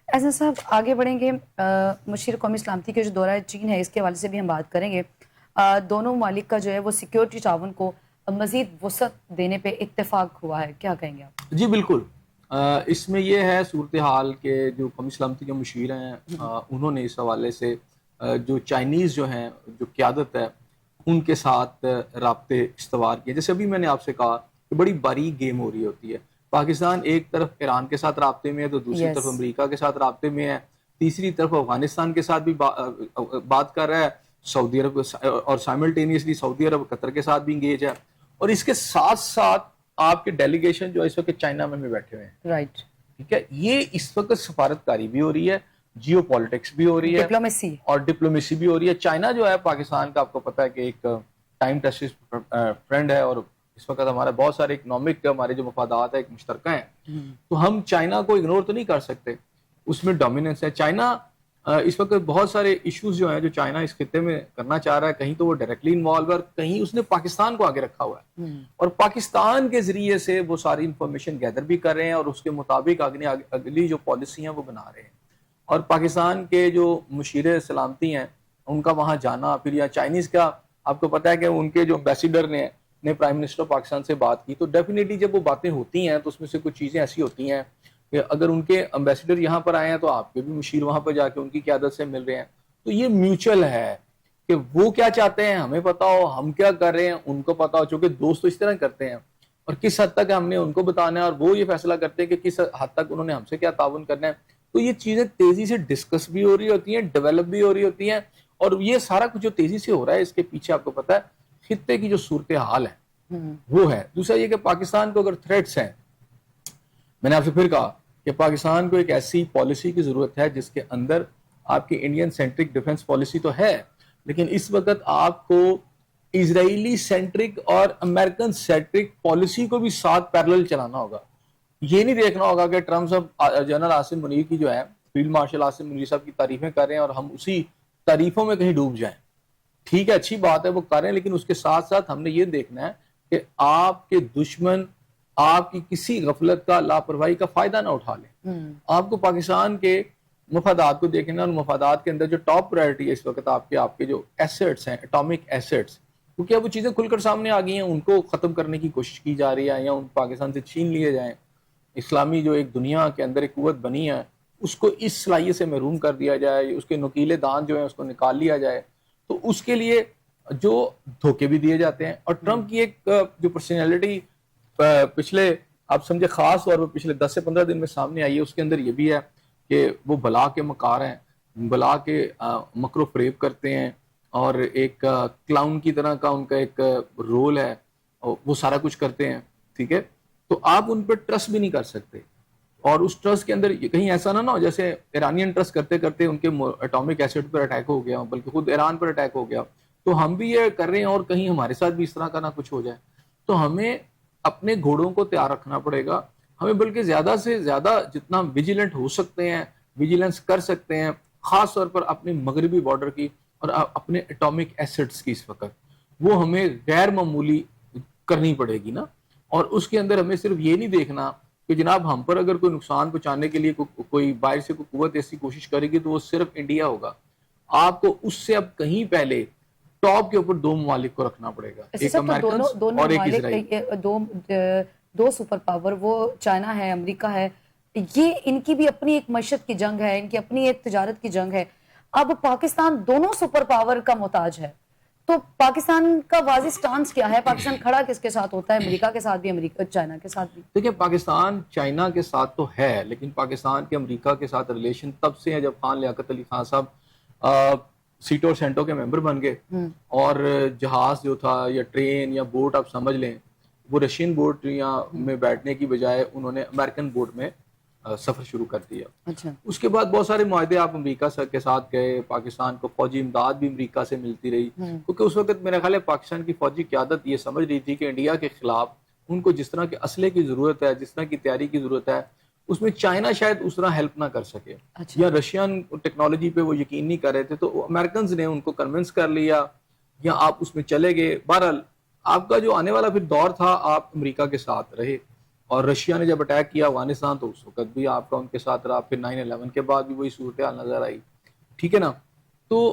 [SPEAKER 2] احسن صاحب آگے بڑھیں گے، مشیر قومی سلامتی کے جو دورہ چین ہے اس کے حوالے سے بھی ہم بات کریں گے. دونوں ممالک کا جو ہے وہ سیکیورٹی تعاون کو مزید وسعت دینے پہ اتفاق ہوا ہے، کیا کہیں گے آپ؟
[SPEAKER 1] جی بالکل. اس میں یہ ہے صورتحال کہ جو قومی سلامتی کے مشیر ہیں انہوں نے اس حوالے سے جو چائنیز جو ہیں جو قیادت ہے ان کے ساتھ رابطے استوار کیے. جیسے ابھی میں نے آپ سے کہا کہ بڑی باریک گیم ہو رہی ہوتی ہے. پاکستان ایک طرف ایران کے ساتھ رابطے میں ہے تو دوسری طرف امریکہ کے ساتھ رابطے میں ہے، تیسری طرف افغانستان کے ساتھ بھی بات کر رہا ہے سعودی عرب، اور سائملٹینیسلی سعودی عرب قطر کے ساتھ بھی انگیج ہے. اور اس کے ساتھ ساتھ آپ کے ڈیلیگیشن جو اس وقت چائنا میں بیٹھے ہوئے ہیں،
[SPEAKER 2] رائٹ،
[SPEAKER 1] ٹھیک ہے. یہ اس وقت سفارتکاری بھی ہو رہی ہے، جیو پالیٹکس بھی ہو رہی ہے، ڈپلومیسی بھی ہو رہی ہے. چائنا جو ہے پاکستان کا آپ کو پتا ہے کہ ایک ٹائم ٹیسٹڈ فرینڈ ہے، اور اس وقت ہمارے بہت سارے اکنامک ہمارے جو مفادات ہیں ایک مشترکہ ہیں. تو ہم چائنا کو اگنور تو نہیں کر سکتے، اس میں ڈومیننس ہے. چائنا اس وقت بہت سارے ایشوز جو ہیں جو چائنا اس خطے میں کرنا چاہ رہا ہے، کہیں تو وہ ڈائریکٹلی انوالو ہے، کہیں اس نے پاکستان کو آگے رکھا ہوا ہے، اور پاکستان کے ذریعے سے وہ ساری انفارمیشن گیدر بھی کر رہے ہیں اور اس کے مطابق اگلی جو پالیسی ہیں وہ بنا رہے ہیں. اور پاکستان کے جو مشیر سلامتی ہیں ان کا وہاں جانا، پھر یا چائنیز کا آپ کو پتا ہے کہ ان کے جو امبیسیڈر نے پرائم منسٹر پاکستان سے بات کی، تو ڈیفینیٹلی جب وہ باتیں ہوتی ہیں تو اس میں سے کچھ چیزیں ایسی ہوتی ہیں کہ اگر ان کے امبیسیڈر یہاں پر آئے ہیں تو آپ کے بھی مشیر وہاں پر جا کے ان کی قیادت سے مل رہے ہیں. تو یہ میوچل ہے کہ وہ کیا چاہتے ہیں ہمیں پتا ہو، ہم کیا کر رہے ہیں ان کو پتا ہو، چونکہ دوست تو اس طرح کرتے ہیں، اور کس حد تک ہم نے ان کو بتانا ہے اور وہ یہ فیصلہ کرتے ہیں کہ کس حد تک انہوں نے ہم سے کیا تعاون کرنا ہے. تو یہ چیزیں تیزی سے ڈسکس بھی ہو رہی ہوتی ہیں، ڈیولپ بھی ہو رہی ہوتی ہیں، اور یہ سارا کچھ جو تیزی سے ہو رہا ہے اس کے پیچھے آپ کو پتا ہے خطے کی جو صورتحال ہے وہ ہے. دوسرا یہ کہ پاکستان کو اگر تھریٹس ہیں، میں نے آپ سے پھر کہا کہ پاکستان کو ایک ایسی پالیسی کی ضرورت ہے جس کے اندر آپ کی انڈین سینٹرک ڈیفنس پالیسی تو ہے، لیکن اس وقت آپ کو اسرائیلی سینٹرک اور امریکن سینٹرک پالیسی کو بھی ساتھ پیرلل چلانا ہوگا. یہ نہیں دیکھنا ہوگا کہ terms of general Asim Munir کی جو ہے فیلڈ مارشل آصم منیر صاحب کی تعریفیں کر رہے ہیں اور ہم اسی تعریفوں میں کہیں ڈوب جائیں. ٹھیک ہے, اچھی بات ہے وہ کر رہے ہیں, لیکن اس کے ساتھ ساتھ ہم نے یہ دیکھنا ہے کہ آپ کے دشمن آپ کی کسی غفلت کا, لاپرواہی کا فائدہ نہ اٹھا لیں. آپ کو پاکستان کے مفادات کو دیکھنا ہے, اور مفادات کے اندر جو ٹاپ پرائرٹی ہے اس وقت آپ کے جو ایسٹس ہیں, اٹامک ایسٹس, کیونکہ اب وہ چیزیں کھل کر سامنے آ گئی ہیں, ان کو ختم کرنے کی کوشش کی جا رہی ہے یا ان پاکستان سے چھین لیے جائیں. اسلامی جو ایک دنیا کے اندر ایک قوت بنی ہے اس کو اس صلاحیت سے محروم کر دیا جائے, اس کے نکیلے دان جو ہیں اس کو نکال لیا جائے. تو اس کے لیے جو دھوکے بھی دیے جاتے ہیں. اور ٹرمپ کی ایک جو پرسنالٹی پچھلے آپ سمجھے خاص طور پر پچھلے 10 سے 15 دن میں سامنے آئی ہے, اس کے اندر یہ بھی ہے کہ وہ بلا کے مکار ہیں, بلا کے مکر و فریب کرتے ہیں, اور ایک کلاؤن کی طرح کا ان کا ایک رول ہے, وہ سارا کچھ کرتے ہیں. ٹھیک ہے, تو آپ ان پہ ٹرسٹ بھی نہیں کر سکتے. اور اس ٹرسٹ کے اندر کہیں ایسا نہ ہو جیسے ایرانین ٹرسٹ کرتے کرتے ان کے اٹامک ایسڈ پر اٹیک ہو گیا, بلکہ خود ایران پر اٹیک ہو گیا, تو ہم بھی یہ کر رہے ہیں اور کہیں ہمارے ساتھ بھی اس طرح کا نہ کچھ ہو جائے. تو ہمیں اپنے گھوڑوں کو تیار رکھنا پڑے گا. ہمیں بلکہ زیادہ سے زیادہ جتنا ویجیلنٹ ہو سکتے ہیں, ویجیلنس کر سکتے ہیں, خاص طور پر اپنے مغربی بارڈر کی اور اپنے اٹامک ایسڈس کی اس وقت, وہ ہمیں غیر معمولی کرنی پڑے گی نا. اور اس کے اندر ہمیں صرف یہ نہیں دیکھنا کہ جناب ہم پر اگر کوئی نقصان پہنچانے کے لیے کوئی باہر سے کوئی قوت ایسی کوشش کرے گی تو وہ صرف انڈیا ہوگا. آپ کو اس سے اب کہیں پہلے ٹاپ کے اوپر 2 ممالک کو رکھنا پڑے گا, ایک امریکنز اور ایک اسرائیل.
[SPEAKER 2] دو سپر پاور, وہ چائنا ہے, امریکہ ہے, یہ ان کی بھی اپنی ایک معیشت کی جنگ ہے, ان کی اپنی ایک تجارت کی جنگ ہے. اب پاکستان دونوں سپر پاور کا محتاج ہے, تو پاکستان کا واضح سٹانس کیا ہے؟ پاکستان کھڑا کس کے ساتھ ہوتا ہے؟ امریکہ کے ساتھ بھی, امریکہ چائنا کے ساتھ بھی.
[SPEAKER 1] دیکھیں پاکستان چائنا کے ساتھ تو ہے, لیکن پاکستان کے امریکہ کے ساتھ ریلیشن تب سے ہے جب خان لیاقت علی خان صاحب سیٹو اور سینٹو کے ممبر بن گئے, اور جہاز جو تھا یا ٹرین یا بوٹ آپ سمجھ لیں, وہ رشین بوٹ میں بیٹھنے کی بجائے انہوں نے امریکن بوٹ میں سفر شروع کر دیا. اس کے بعد بہت سارے معاہدے آپ امریکہ کے ساتھ گئے, پاکستان کو فوجی امداد بھی امریکہ سے ملتی رہی, کیونکہ اس وقت میرا خیال ہے پاکستان کی فوجی قیادت یہ سمجھ رہی تھی کہ انڈیا کے خلاف ان کو جس طرح کے اسلحے کی ضرورت ہے, جس طرح کی تیاری کی ضرورت ہے, اس میں چائنا شاید اس طرح ہیلپ نہ کر سکے, یا رشین ٹیکنالوجی پہ وہ یقین نہیں کر رہے تھے, تو امریکنز نے ان کو کنونس کر لیا, یا آپ اس میں چلے گئے. بہرحال آپ کا جو آنے والا پھر دور تھا آپ امریکہ کے ساتھ رہے, اور رشیا نے جب اٹیک کیا افغانستان تو اس وقت بھی آپ کا ان کے ساتھ رہا, پھر 9/11 کے بعد بھی وہی صورتحال نظر آئی. ٹھیک ہے نا. تو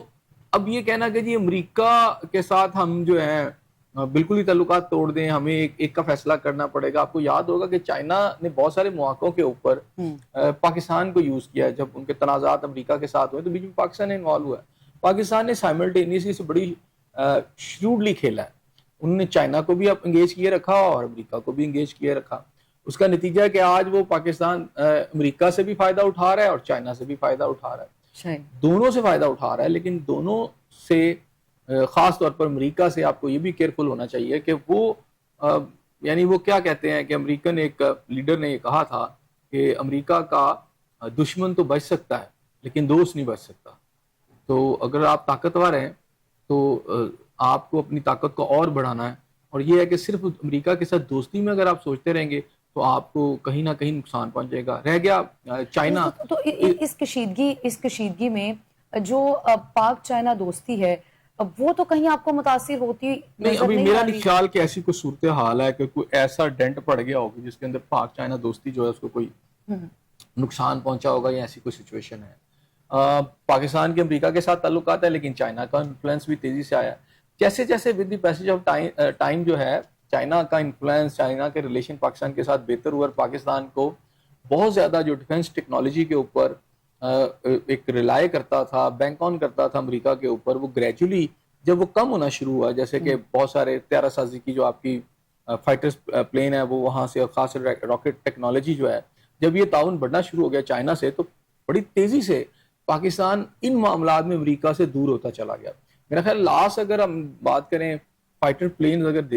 [SPEAKER 1] اب یہ کہنا کہ جی امریکہ کے ساتھ ہم جو ہیں بالکل ہی تعلقات توڑ دیں, ہمیں ایک کا فیصلہ کرنا پڑے گا. آپ کو یاد ہوگا کہ چائنا نے بہت سارے مواقعوں کے اوپر پاکستان کو یوز کیا ہے. جب ان کے تنازعات امریکہ کے ساتھ ہوئے تو بیچ میں پاکستان نے انوالو ہوا ہے. پاکستان نے سائملٹینیسلی سے بڑی شروڈلی کھیلا ہے. انہوں نے چائنا کو بھی انگیج کیے رکھا اور امریکہ کو بھی انگیج کیے رکھا. اس کا نتیجہ ہے کہ آج وہ پاکستان امریکہ سے بھی فائدہ اٹھا رہا ہے اور چائنا سے بھی فائدہ اٹھا رہا ہے, دونوں سے فائدہ اٹھا رہا ہے. لیکن دونوں سے خاص طور پر امریکہ سے آپ کو یہ بھی کیئرفل ہونا چاہیے کہ وہ یعنی وہ کیا کہتے ہیں کہ امریکن ایک لیڈر نے یہ کہا تھا کہ امریکہ کا دشمن تو بچ سکتا ہے لیکن دوست نہیں بچ سکتا. تو اگر آپ طاقتور ہیں تو آپ کو اپنی طاقت کو اور بڑھانا ہے, اور یہ ہے کہ صرف امریکہ کے ساتھ دوستی میں اگر آپ سوچتے رہیں گے تو آپ کو کہیں نہ کہیں نقصان پہنچے گا. رہ گیا چائنا,
[SPEAKER 2] تو اس کشیدگی میں جو پاک چائنا دوستی ہے وہ تو کہیں آپ کو متاثر ہوتی
[SPEAKER 1] نہیں. ابھی میرا نہیں خیال کہ ایسی کوئی صورتحال ہے کہ کوئی ایسا ڈینٹ پڑ گیا ہوگا جس کے اندر پاک چائنا دوستی جو ہے اس کو کوئی نقصان پہنچا ہوگا, یا ایسی کوئی سچویشن ہے. پاکستان کے امریکہ کے ساتھ تعلقات ہے, لیکن چائنا کا انفلوئنس بھی تیزی سے آیا. جیسے جیسے with the passage of time جو ہے چائنا کا انفلوئنس, چائنا کے ریلیشن پاکستان کے ساتھ بہتر ہوا, اور پاکستان کو بہت زیادہ جو ڈیفنس ٹیکنالوجی کے اوپر ایک ریلائے کرتا تھا, بینک آن کرتا تھا امریکہ کے اوپر, وہ گریجولی جب وہ کم ہونا شروع ہوا, جیسے کہ بہت سارے طیارہ سازی کی جو آپ کی فائٹرز پلین ہے وہ وہاں سے, اور خاص راکٹ ٹیکنالوجی جو ہے, جب یہ تعاون بڑھنا شروع ہو گیا چائنا سے, تو بڑی تیزی سے پاکستان ان معاملات میں امریکہ سے دور ہوتا چلا گیا. میرا خیال لاسٹ اگر ہم بات کریں فائٹر پلینز اگر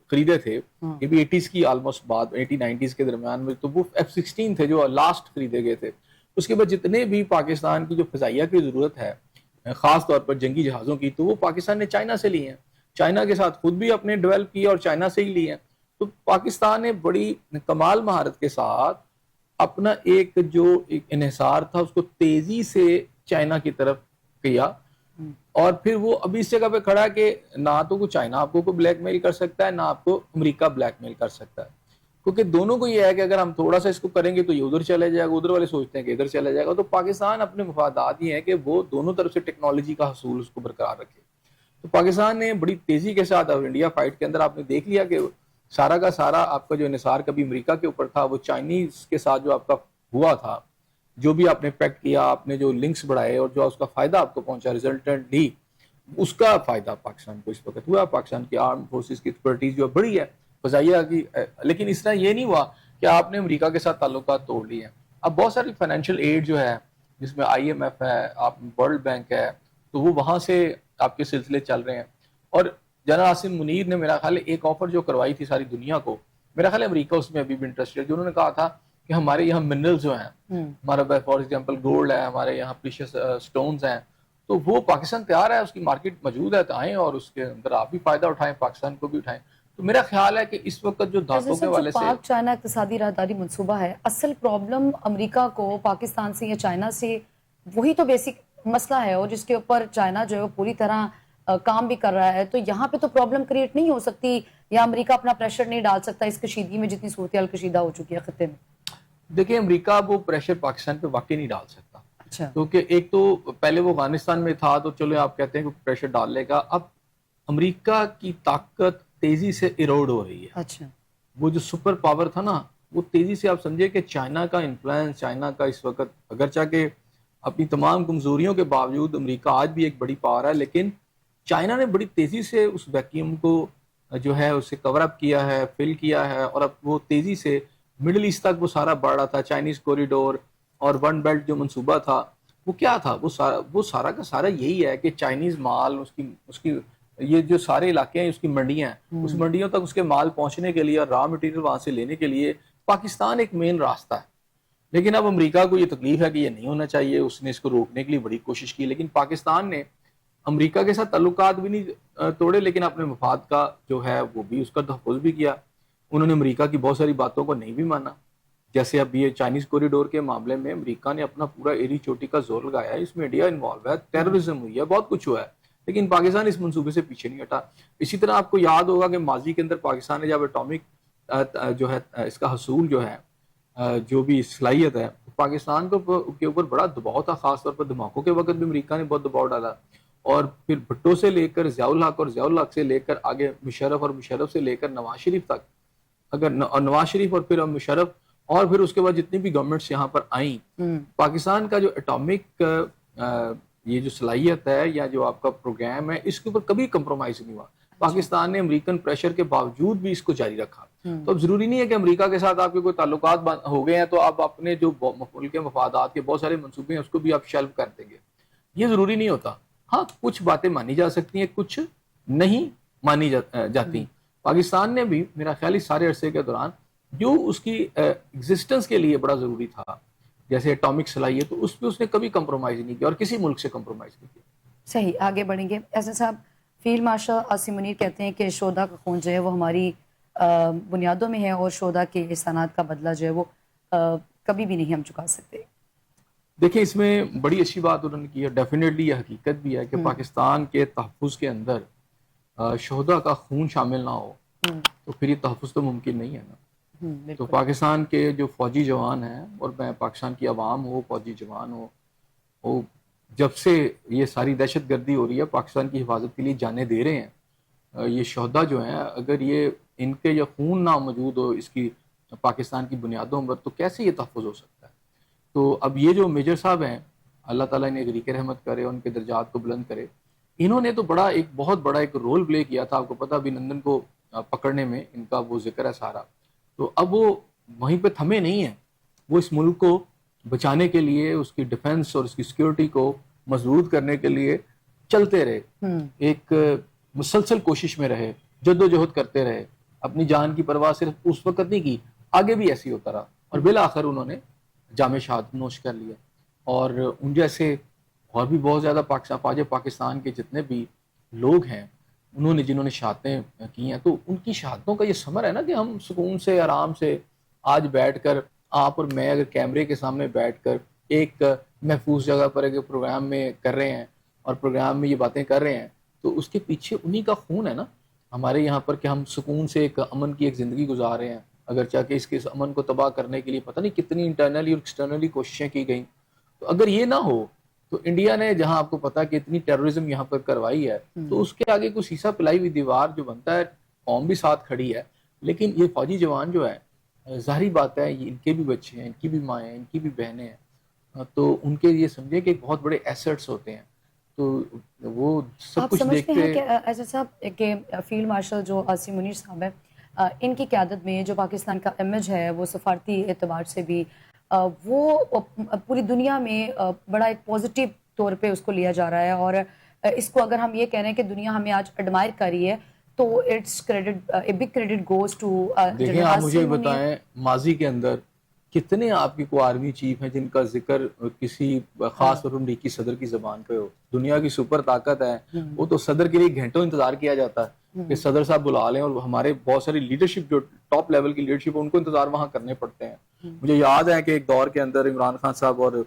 [SPEAKER 1] خریدے تھے, یہ بھی 80s کی آلموسٹ بات, 80-90s کے درمیان میں, تو وہ F-16 تھے جو لاسٹ خریدے گئے تھے. اس کے بعد جتنے بھی پاکستان کی جو فضائیہ کی ضرورت ہے خاص طور پر جنگی جہازوں کی, تو وہ پاکستان نے چائنا سے لی ہیں, چائنا کے ساتھ خود بھی اپنے ڈیولپ کی اور چائنا سے ہی لی ہیں. تو پاکستان نے بڑی کمال مہارت کے ساتھ اپنا ایک جو ایک انحصار تھا اس کو تیزی سے چائنا کی طرف کیا، اور پھر وہ ابھی اس جگہ پہ کھڑا ہے کہ نہ تو کوئی چائنا آپ کو بلیک میل کر سکتا ہے، نہ آپ کو امریکہ بلیک میل کر سکتا ہے، کیونکہ دونوں کو یہ ہے کہ اگر ہم تھوڑا سا اس کو کریں گے تو یہ ادھر چلے جائے گا، ادھر والے سوچتے ہیں کہ ادھر چلا جائے گا. تو پاکستان اپنے مفادات یہ ہیں کہ وہ دونوں طرف سے ٹیکنالوجی کا حصول اس کو برقرار رکھے. تو پاکستان نے بڑی تیزی کے ساتھ اب انڈیا فائٹ کے اندر آپ نے دیکھ لیا کہ سارا کا سارا آپ کا جو انحصار کبھی امریکہ کے اوپر تھا وہ چائنیز کے ساتھ جو آپ کا ہوا تھا، جو بھی آپ نے پیکٹ کیا، آپ نے جو لنکس بڑھائے اور جو اس کا فائدہ آپ کو پہنچا ریزلٹنٹلی، اس کا فائدہ پاکستان کو اس وقت ہوا. پاکستان کی آرم فورسز کی ایکسپرٹیز جو بڑی ہے فضائیہ کی، لیکن اس طرح یہ نہیں ہوا کہ آپ نے امریکہ کے ساتھ تعلقات توڑ لیے ہیں. اب بہت ساری فائنینشیل ایڈ جو ہے جس میں آئی ایم ایف ہے، آپ ورلڈ بینک ہے، تو وہ وہاں سے آپ کے سلسلے چل رہے ہیں. اور جنرل عاصم منیر نے میرا خیال ہے ایک آفر جو کروائی تھی ساری دنیا کو، میرا خیال ہے امریکہ اس میں ابھی بھی انٹرسٹڈ ہے، جو انہوں نے کہا تھا کہ ہمارے یہاں منرلز جو ہیں، ہمارا فار ایگزامپل گولڈ ہے، ہمارے یہاں پریشیس سٹونز ہیں، تو وہ پاکستان تیار ہے، اس کی مارکیٹ موجود ہے، تو آئیں اور اس کے اندر آپ بھی فائدہ اٹھائیں، پاکستان کو بھی اٹھائیں. تو میرا خیال ہے کہ اس وقت جو دھاتوں کے والے سے
[SPEAKER 2] پاک چائنا اقتصادی راہداری منصوبہ ہے، اصل پرابلم امریکہ کو پاکستان سے یا چائنا سے وہی تو بیسک مسئلہ ہے، اور جس کے اوپر چائنا جو ہے وہ پوری طرح کام بھی کر رہا ہے. تو یہاں پہ تو پرابلم کریٹ نہیں ہو سکتی، یا امریکہ اپنا پریشر نہیں ڈال سکتا اس کشیدگی میں جتنی صورتحال کشیدہ ہو چکی ہے خطے میں؟
[SPEAKER 1] دیکھیں امریکہ وہ پریشر پاکستان پہ واقعی نہیں ڈال سکتا،
[SPEAKER 2] اچھا.
[SPEAKER 1] کیونکہ ایک تو پہلے وہ افغانستان میں تھا تو چلو آپ کہتے ہیں کہ پریشر ڈال لے گا. اب امریکہ کی طاقت تیزی سے ایروڈ ہو رہی ہے.
[SPEAKER 2] اچھا.
[SPEAKER 1] وہ جو سپر پاور تھا نا، وہ تیزی سے آپ سمجھے کہ چائنا کا انفلوئنس، چائنا کا اس وقت اگرچہ کہ اپنی تمام کمزوریوں کے باوجود امریکہ آج بھی ایک بڑی پاور ہے، لیکن چائنا نے بڑی تیزی سے اس ویکیوم کو جو ہے اسے کور اپ کیا ہے، فل کیا ہے، اور اب وہ تیزی سے مڈل ایسٹ تک وہ سارا بڑھ رہا تھا. چائنیز کوریڈور اور ون بیلٹ جو منصوبہ تھا وہ کیا تھا، وہ سارا کا سارا یہی ہے کہ چائنیز مال اس کی یہ جو سارے علاقے ہیں اس کی منڈیاں ہیں، اس منڈیوں تک اس کے مال پہنچنے کے لیے اور را مٹیریل وہاں سے لینے کے لیے پاکستان ایک مین راستہ ہے. لیکن اب امریکہ کو یہ تکلیف ہے کہ یہ نہیں ہونا چاہیے، اس نے اس کو روکنے کے لیے بڑی کوشش کی، لیکن پاکستان نے امریکہ کے ساتھ تعلقات بھی نہیں توڑے، لیکن اپنے مفاد کا جو ہے وہ بھی اس کا تحفظ بھی کیا. انہوں نے امریکہ کی بہت ساری باتوں کو نہیں بھی مانا، جیسے اب یہ چائنیز کوریڈور کے معاملے میں امریکہ نے اپنا پورا ایری چوٹی کا زور لگایا ہے، اس میں انڈیا انوالو ہے، ٹیررزم ہوئی ہے، بہت کچھ ہوا ہے، لیکن پاکستان اس منصوبے سے پیچھے نہیں ہٹا. اسی طرح آپ کو یاد ہوگا کہ ماضی کے اندر پاکستان نے جب اٹامک جو ہے اس کا حصول جو ہے جو بھی صلاحیت ہے، پاکستان کو کے اوپر بڑا دباؤ تھا، خاص طور پر دھماکوں کے وقت بھی امریکہ نے بہت دباؤ ڈالا. اور پھر بھٹو سے لے کر ضیاء الحق، اور ضیاء الحق سے لے کر آگے مشرف، اور مشرف سے لے کر نواز شریف تک، اگر نواز شریف اور پھر مشرف، اور پھر اس کے بعد جتنی بھی گورنمنٹس یہاں پر آئیں، پاکستان کا جو اٹامک یہ جو صلاحیت ہے یا جو آپ کا پروگرام ہے اس کے اوپر کبھی کمپرومائز نہیں ہوا. پاکستان نے امریکن پریشر کے باوجود بھی اس کو جاری رکھا. تو اب ضروری نہیں ہے کہ امریکہ کے ساتھ آپ کے کوئی تعلقات ہو گئے ہیں تو آپ اپنے جو ملک کے مفادات کے بہت سارے منصوبے ہیں اس کو بھی آپ شیلف کر دیں گے، یہ ضروری نہیں ہوتا. ہاں کچھ باتیں مانی جا سکتی ہیں، کچھ نہیں مانی جاتی. پاکستان نے بھی میرا خیال اس سارے عرصے کے دوران جو اس کی ایگزسٹنس کے لیے بڑا ضروری تھا، جیسے اٹامک صلاحیت، تو اس پہ اس نے کبھی کمپرومائز نہیں کیا اور کسی ملک سے کمپرومائز نہیں کیا.
[SPEAKER 2] صحیح، آگے بڑھیں گے. احسن صاحب، فیلڈ مارشل عاصم منیر کہتے ہیں کہ شہداء کا خون جو ہے وہ ہماری بنیادوں میں ہے، اور شہداء کے احسانات کا بدلہ جو ہے وہ کبھی بھی نہیں ہم چکا سکتے.
[SPEAKER 1] دیکھیں اس میں بڑی اچھی بات انہوں نے کی ہے، ڈیفینیٹلی یہ حقیقت بھی ہے کہ پاکستان کے تحفظ کے اندر شہداء کا خون شامل نہ ہو تو پھر یہ تحفظ تو ممکن نہیں ہے نا. تو پاکستان کے جو فوجی جوان ہیں، اور میں پاکستان کی عوام ہو، فوجی جوان ہو، وہ جب سے یہ ساری دہشت گردی ہو رہی ہے پاکستان کی حفاظت کے لیے جانیں دے رہے ہیں. یہ شہداء جو ہیں اگر یہ ان کے یہ خون نہ موجود ہو اس کی پاکستان کی بنیادوں پر تو کیسے یہ تحفظ ہو سکتا ہے. تو اب یہ جو میجر صاحب ہیں، اللہ تعالیٰ نے غریق رحمت کرے، ان کے درجات کو بلند کرے، انہوں نے تو بہت بڑا ایک رول پلے کیا تھا. آپ کو پتہ ابھینندن کو پکڑنے میں ان کا وہ ذکر ہے سارا. تو اب وہ وہیں پہ تھمے نہیں ہیں، وہ اس ملک کو بچانے کے لیے، اس کی ڈیفنس اور اس کی سیکیورٹی کو مضبوط کرنے کے لیے چلتے رہے، ایک مسلسل کوشش میں رہے، جد و جہد کرتے رہے، اپنی جان کی پرواہ صرف اس وقت نہیں کی، آگے بھی ایسی ہوتا رہا، اور بالآخر انہوں نے جام شہادت نوش کر لیا. اور ان جیسے اور بھی بہت زیادہ فوج پاکستان کے جتنے بھی لوگ ہیں جنہوں نے شہادتیں کی ہیں، تو ان کی شہادتوں کا یہ ثمر ہے نا کہ ہم سکون سے، آرام سے آج بیٹھ کر آپ اور میں اگر کیمرے کے سامنے بیٹھ کر ایک محفوظ جگہ پر ایک پروگرام میں کر رہے ہیں اور پروگرام میں یہ باتیں کر رہے ہیں تو اس کے پیچھے انہی کا خون ہے نا ہمارے یہاں پر کہ ہم سکون سے ایک امن کی ایک زندگی گزار رہے ہیں، اگرچہ کہ اس امن کو تباہ کرنے کے لیے پتہ نہیں کتنی انٹرنلی اور ایکسٹرنلی کوششیں کی گئیں. تو اگر یہ نہ ہو تو انڈیا نے جہاں آپ کو پتا کہ اتنی ٹیررزم یہاں پر کروائی ہے تو اس کے آگے کوئی سیسا پلائی ہوئی دیوار جو بنتا ہے، قوم بھی ساتھ کھڑی ہے لیکن یہ فوجی جوان جو ہے ظاہری بات ہے یہ ان کے بھی بچے ہیں، ان کی بھی مائیں ہیں، ان کی بھی بہنیں ہیں، تو ان کے یہ سمجھے کہ بہت بڑے ایسٹس ہوتے ہیں. تو وہ سب
[SPEAKER 2] آپ
[SPEAKER 1] کچھ
[SPEAKER 2] سمجھتے
[SPEAKER 1] دیکھتے
[SPEAKER 2] ہیں کہ ایسا صاحب کہ فیلڈ مارشل جو عاصم منیر صاحب ہے ان کی قیادت میں جو پاکستان کا امیج ہے وہ سفارتی اعتبار سے بھی وہ پوری دنیا میں بڑا ایک پازیٹیو طور پہ اس کو لیا جا رہا ہے، اور اس کو اگر ہم یہ کہہ رہے ہیں کہ دنیا ہمیں آج ایڈمائر کر رہی ہے تو it's credit a big credit goes to
[SPEAKER 1] دیکھیں
[SPEAKER 2] جنرل
[SPEAKER 1] آپ مجھے
[SPEAKER 2] عاصم منیر.
[SPEAKER 1] بتائیں ماضی کے اندر کتنے آپ کی کو آرمی چیف ہیں جن کا ذکر کسی خاص طور پر امریکی صدر کی زبان پہ ہو. دنیا کی سپر طاقت ہے وہ تو صدر کے لیے گھنٹوں انتظار کیا جاتا ہے کہ صدر صاحب بلا لیں، اور ہمارے بہت ساری لیڈرشپ جو ٹاپ لیول کی لیڈرشپ ان کو انتظار وہاں کرنے پڑتے ہیں. مجھے یاد ہے کہ ایک دور کے اندر عمران خان صاحب اور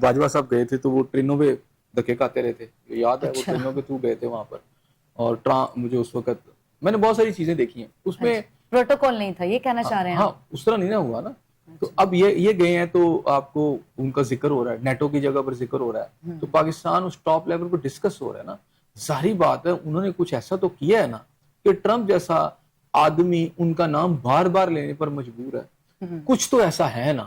[SPEAKER 1] باجوہ صاحب گئے تھے تو وہ ٹرینوں پہ دھکے کھاتے رہے تھے، یاد ہے وہ ٹرینوں کے تھرو گئے تھے وہاں پر. اور مجھے اس وقت میں نے بہت ساری چیزیں دیکھی ہیں اس میں
[SPEAKER 2] پروٹوکول نہیں تھا، یہ کہنا چاہ رہے ہیں
[SPEAKER 1] ہاں اس طرح نہیں نہ ہوا نا. تو اب یہ گئے ہیں تو آپ کو ان کا ذکر ہو رہا ہے، نیٹو کی جگہ پر ذکر ہو رہا ہے تو پاکستان اس ٹاپ لیول پر ڈسکس ہو رہا ہے نا. ظاہری بات ہے انہوں نے کچھ ایسا تو کیا ہے نا کہ ٹرمپ جیسا آدمی ان کا نام بار بار لینے پر مجبور ہے. کچھ تو ایسا ہے نا،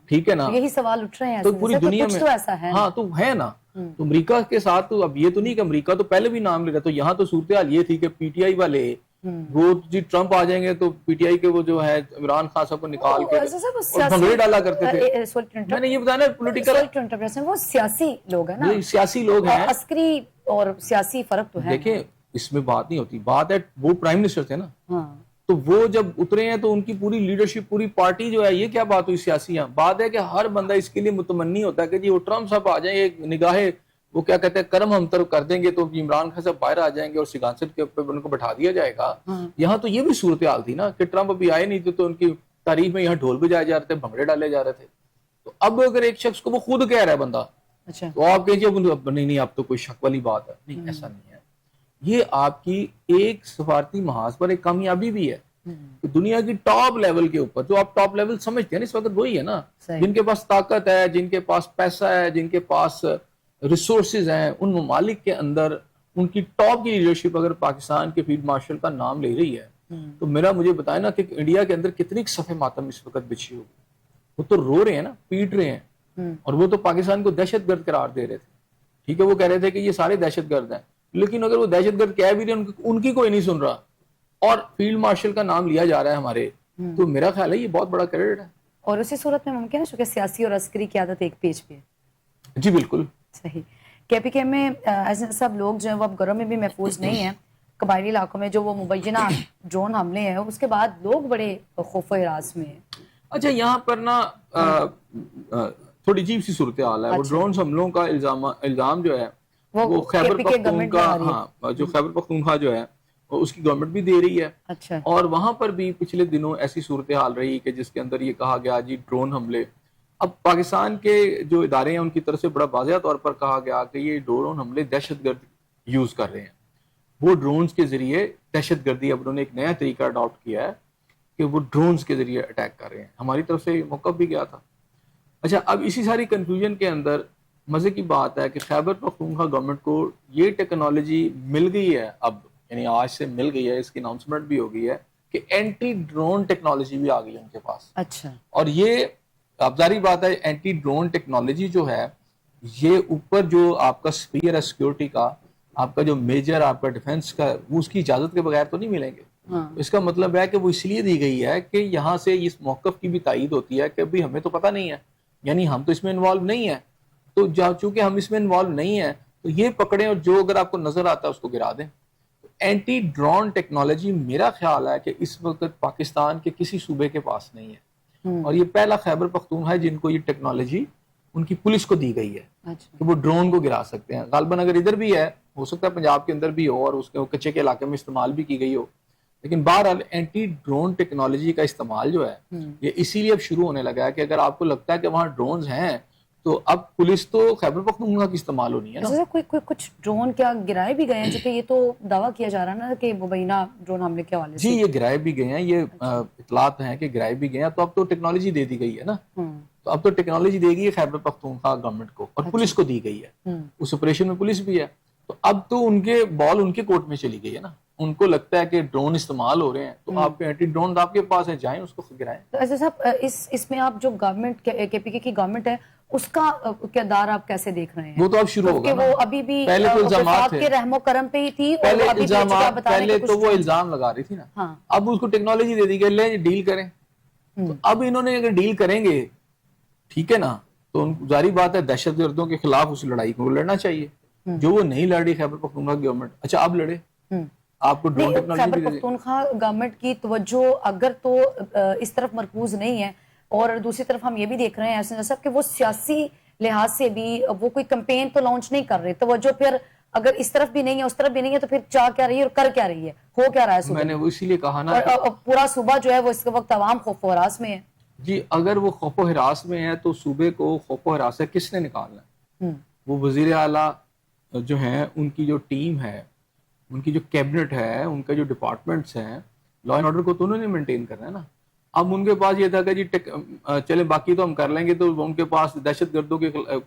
[SPEAKER 1] ٹھیک ہے نا،
[SPEAKER 2] یہی سوال اٹھ رہے ہیں
[SPEAKER 1] تو پوری دنیا میں
[SPEAKER 2] تو ایسا ہے
[SPEAKER 1] ہاں تو ہے نا. تو امریکہ کے ساتھ تو اب یہ تو نہیں کہ امریکہ تو پہلے بھی نام لے رہا. تو یہاں تو صورتحال یہ تھی کہ پی ٹی آئی والے وہ جی ٹرمپ آ جائیں گے تو پی ٹی آئی کے وہ جو ہے عمران خان صاحب کو نکال کے اور بھنگڑے ڈالا کرتے تھے. میں نے یہ بتایا نا پولیٹیکل
[SPEAKER 2] وہ سیاسی لوگ ہیں نا،
[SPEAKER 1] سیاسی لوگ ہیں،
[SPEAKER 2] عسکری اور سیاسی فرق تو ہے.
[SPEAKER 1] دیکھیں اس میں بات نہیں ہوتی، بات ہے وہ پرائم منسٹر تھے نا تو وہ جب اترے ہیں تو ان کی پوری لیڈرشپ پوری پارٹی جو ہے، یہ کیا بات ہوئی سیاسی ہیں. بات ہے کہ ہر بندہ اس کے لیے متمنی ہوتا ہے کہ جی وہ ٹرمپ صاحب آ جائیں، ایک نگاہ وہ کیا کہتے ہیں کرم ہم طرف کر دیں گے تو عمران خان صاحب باہر آ جائیں گے اور سگانسٹ کے اوپر ان کو بٹھا دیا جائے گا. یہاں تو یہ بھی صورتحال تھی نا کہ ٹرمپ ابھی آئے نہیں تھے تو ان کی تعریف میں یہاں ڈھول بجائے جا رہے تھے، بھنگڑے ڈالے جا رہے تھے. تو اب اگر ایک شخص کو وہ خود کہہ رہا ہے بندہ تو آپ کہیے نہیں اب تو کوئی شک والی بات ہے. نہیں، ایسا نہیں ہے. یہ آپ کی ایک سفارتی محاذ پر ایک کامیابی بھی ہے. دنیا کی ٹاپ لیول کے اوپر جو آپ ٹاپ لیول سمجھتے ہیں اس وقت وہی ہے نا جن کے پاس طاقت ہے، جن کے پاس پیسہ ہے، جن کے پاس ریسورسز ہیں. ان ممالک کے اندر ان کی ٹاپ کی لیڈرشپ اگر پاکستان کے فیلڈ مارشل کا نام لے رہی ہے تو مجھے بتائیں نا کہ انڈیا کے اندر کتنی صفحے ماتم اس وقت بچھی ہوگی. وہ تو رو رہے ہیں نا، پیٹ رہے ہیں، اور وہ تو پاکستان کو دہشت گرد قرار دے رہے تھے. ٹھیک ہے وہ کہہ رہے تھے کہ یہ سارے دہشت گرد ہیں، لیکن اگر وہ دہشت گرد کہہ بھی رہے ان کی کوئی نہیں سن رہا اور فیلڈ مارشل کا نام لیا جا رہا ہے ہمارے، تو میرا خیال ہے یہ بہت بڑا کریڈٹ ہے.
[SPEAKER 2] اور اسی صورت میں ممکن ہے کہ سیاسی اور عسکری قیادت ایک پیج پہ ہے.
[SPEAKER 1] جی بالکل
[SPEAKER 2] صحیح. کے پی کے میں ایسے سب لوگ جو ہیں وہ اب گھروں میں بھی محفوظ نہیں ہیں. قبائلی علاقوں میں جو وہ مبینہ ڈرون حملے ہیں اس کے بعد لوگ بڑے خوف و ہراس میں ہیں.
[SPEAKER 1] اچھا یہاں پر نا تھوڑی عجیب سی صورتحال ہے. وہ ڈرون حملوں کا الزام جو ہے وہ خیبر پختونخوا، ہاں جو خیبر پختونخوا جو ہے اس کی گورنمنٹ بھی دے رہی ہے.
[SPEAKER 2] اچھا.
[SPEAKER 1] اور وہاں پر بھی پچھلے دنوں ایسی صورتحال رہی کہ جس کے اندر یہ کہا گیا جی ڈرون حملے. اب پاکستان کے جو ادارے ہیں ان کی طرف سے بڑا واضح طور پر کہا گیا کہ یہ ڈرون حملے دہشت گرد یوز کر رہے ہیں. وہ ڈرونز کے ذریعے دہشت گردی، اب انہوں نے ایک نیا طریقہ اڈاپٹ کیا ہے کہ وہ ڈرونز کے ذریعے اٹیک کر رہے ہیں. ہماری طرف سے موقف بھی گیا تھا. اچھا اب اسی ساری کنفیوژن کے اندر مزے کی بات ہے کہ خیبر پختونخوا گورنمنٹ کو یہ ٹیکنالوجی مل گئی ہے، اب یعنی آج سے مل گئی ہے، اس کی اناؤنسمنٹ بھی ہو گئی ہے کہ اینٹی ڈرون ٹیکنالوجی بھی آ گئی ہے ان کے پاس.
[SPEAKER 2] اچھا. اور
[SPEAKER 1] یہ اب ظاہری بات ہے اینٹی ڈرون ٹیکنالوجی جو ہے یہ اوپر جو آپ کا سپیئر ہے سیکورٹی کا، آپ کا جو میجر آپ کا ڈیفنس کا، وہ اس کی اجازت کے بغیر تو نہیں ملیں گے. اس کا مطلب ہے کہ وہ اس لیے دی گئی ہے کہ یہاں سے اس موقف کی بھی تائید ہوتی ہے کہ ابھی ہمیں تو پتہ نہیں ہے، یعنی ہم تو اس میں انوالو نہیں ہیں، تو چونکہ ہم اس میں انوالو نہیں ہیں تو یہ پکڑیں اور جو اگر آپ کو نظر آتا ہے اس کو گرا دیں. اینٹی ڈرون ٹیکنالوجی میرا خیال ہے کہ اس وقت پاکستان کے کسی صوبے کے پاس نہیں ہے، اور یہ پہلا خیبر پختونخوا ہے جن کو یہ ٹیکنالوجی ان کی پولیس کو دی گئی ہے کہ وہ ڈرون کو گرا سکتے ہیں. غالباً اگر ادھر بھی ہے، ہو سکتا ہے پنجاب کے اندر بھی ہو اور اس کے کچے کے علاقے میں استعمال بھی کی گئی ہو، لیکن بہرحال اینٹی ڈرون ٹیکنالوجی کا استعمال جو ہے یہ اسی لیے اب شروع ہونے لگا ہے کہ اگر آپ کو لگتا ہے کہ وہاں ڈرونز ہیں تو اب پولیس تو خیبر پختونخوا کی استعمال ہونی ہے نا.
[SPEAKER 2] کچھ ڈرون کیا گرائے بھی گئے ہیں جبکہ یہ تو دعویٰ کیا جا رہا ہے نا کہ مبینہ ڈرون حملے کے حوالے سے.
[SPEAKER 1] جی یہ گرائے بھی گئے ہیں, یہ اطلاعات ہیں کہ گرائے بھی گئے ہیں. تو اب تو ٹیکنالوجی دے دی گئی ہے نا, تو اب تو ٹیکنالوجی دے گی ہے خیبر پختونخوا گورنمنٹ کو, اور پولیس کو دی گئی ہے. اس آپریشن میں پولیس بھی ہے. تو اب تو ان کے بال ان کے کورٹ میں چلی گئی ہے نا. ان کو لگتا ہے کہ ڈرون استعمال ہو رہے ہیں تو آپ کے اینٹی ڈرون آپ کے پاس ہیں, جائیں اس کو گرائیں.
[SPEAKER 2] تو ایسے صاحب اس میں آپ جو گورنمنٹ کے پی کے کی گورنمنٹ ہے اس کا کردار آپ کیسے دیکھ رہے ہیں؟
[SPEAKER 1] وہ تو اب شروع ہوگا نا.
[SPEAKER 2] وہ ابھی بھی
[SPEAKER 1] پہلے تو الزامات
[SPEAKER 2] وفاق
[SPEAKER 1] تھے,
[SPEAKER 2] کے رحم و کرم پہ ہی تھی,
[SPEAKER 1] پہلے
[SPEAKER 2] اور ابھی بھی
[SPEAKER 1] الزامات, پہلے تو وہ الزام لگا رہی تھی نا. اب اس کو ٹیکنالوجی دے دی گئی, لیں ڈیل کریں. تو اب انہوں نے اگر ڈیل کریں گے ٹھیک ہے نا, تو ظاہری بات ہے دہشت گردوں کے خلاف اس لڑائی کو لڑنا چاہیے جو وہ نہیں لڑ رہی خیبر پختونخوا گورنمنٹ. اچھا اب لڑے, آپ کو drone technology
[SPEAKER 2] Khyber Pakhtunkhwa government کی توجہ اگر تو اس طرف مرکوز نہیں ہے, اور دوسری طرف ہم یہ بھی دیکھ رہے ہیں احسن صاحب کہ وہ سیاسی لحاظ سے بھی وہ کوئی کمپین تو لانچ نہیں کر رہے. توجہ پھر اگر اس طرف بھی نہیں ہے اس طرف بھی نہیں ہے تو پھر چاہ کیا رہی ہے اور کر کیا رہی ہے, ہو کیا رہا ہے صوبے
[SPEAKER 1] میں نے وہ اسی لیے کہا نا,
[SPEAKER 2] اور پورا صوبہ جو ہے وہ اس وقت عوام خوف و ہراس میں ہے.
[SPEAKER 1] جی اگر وہ خوف و ہراس میں ہے تو صوبے کو خوف و ہراس سے کس نے نکالنا ہے؟ وہ وزیر اعلیٰ جو ہیں, ان کی جو ٹیم ہے, ان کی جو کیبنٹ ہے, ان کا جو ڈپارٹمنٹس ہیں, لا اینڈ آرڈر کو تو انہوں نے مینٹین کرنا ہے نا. اب ان کے پاس یہ تھا کہ جی چلے باقی تو ہم کر لیں گے, تو ان کے پاس دہشت گردوں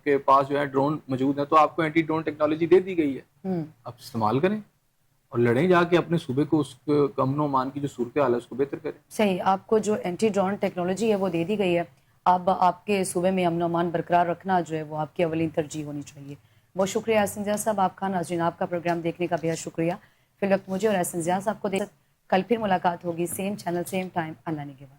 [SPEAKER 1] کے پاس جو ہے ڈرون موجود ہے, تو آپ کو اینٹی ڈرون ٹیکنالوجی دے دی گئی ہے, آپ استعمال کریں اور لڑیں جا کے اپنے صوبے کو, اس امن و امان کی جو صورتحال ہے اس کو بہتر کریں.
[SPEAKER 2] صحیح, آپ کو جو اینٹی ڈرون ٹیکنالوجی ہے وہ دے دی گئی ہے, اب آپ کے صوبے میں امن و امان برقرار رکھنا جو ہے وہ آپ کی اولین ترجیح ہونی چاہیے. بہت شکریہ احسن ضیاء صاحب آپ کا. ناظرین آپ کا پروگرام دیکھنے کا بہت شکریہ. فی الوقت مجھے اور احسن ضیاء صاحب کو کل پھر ملاقات ہوگی, سیم چینل سیم ٹائم. اللہ نگہبان.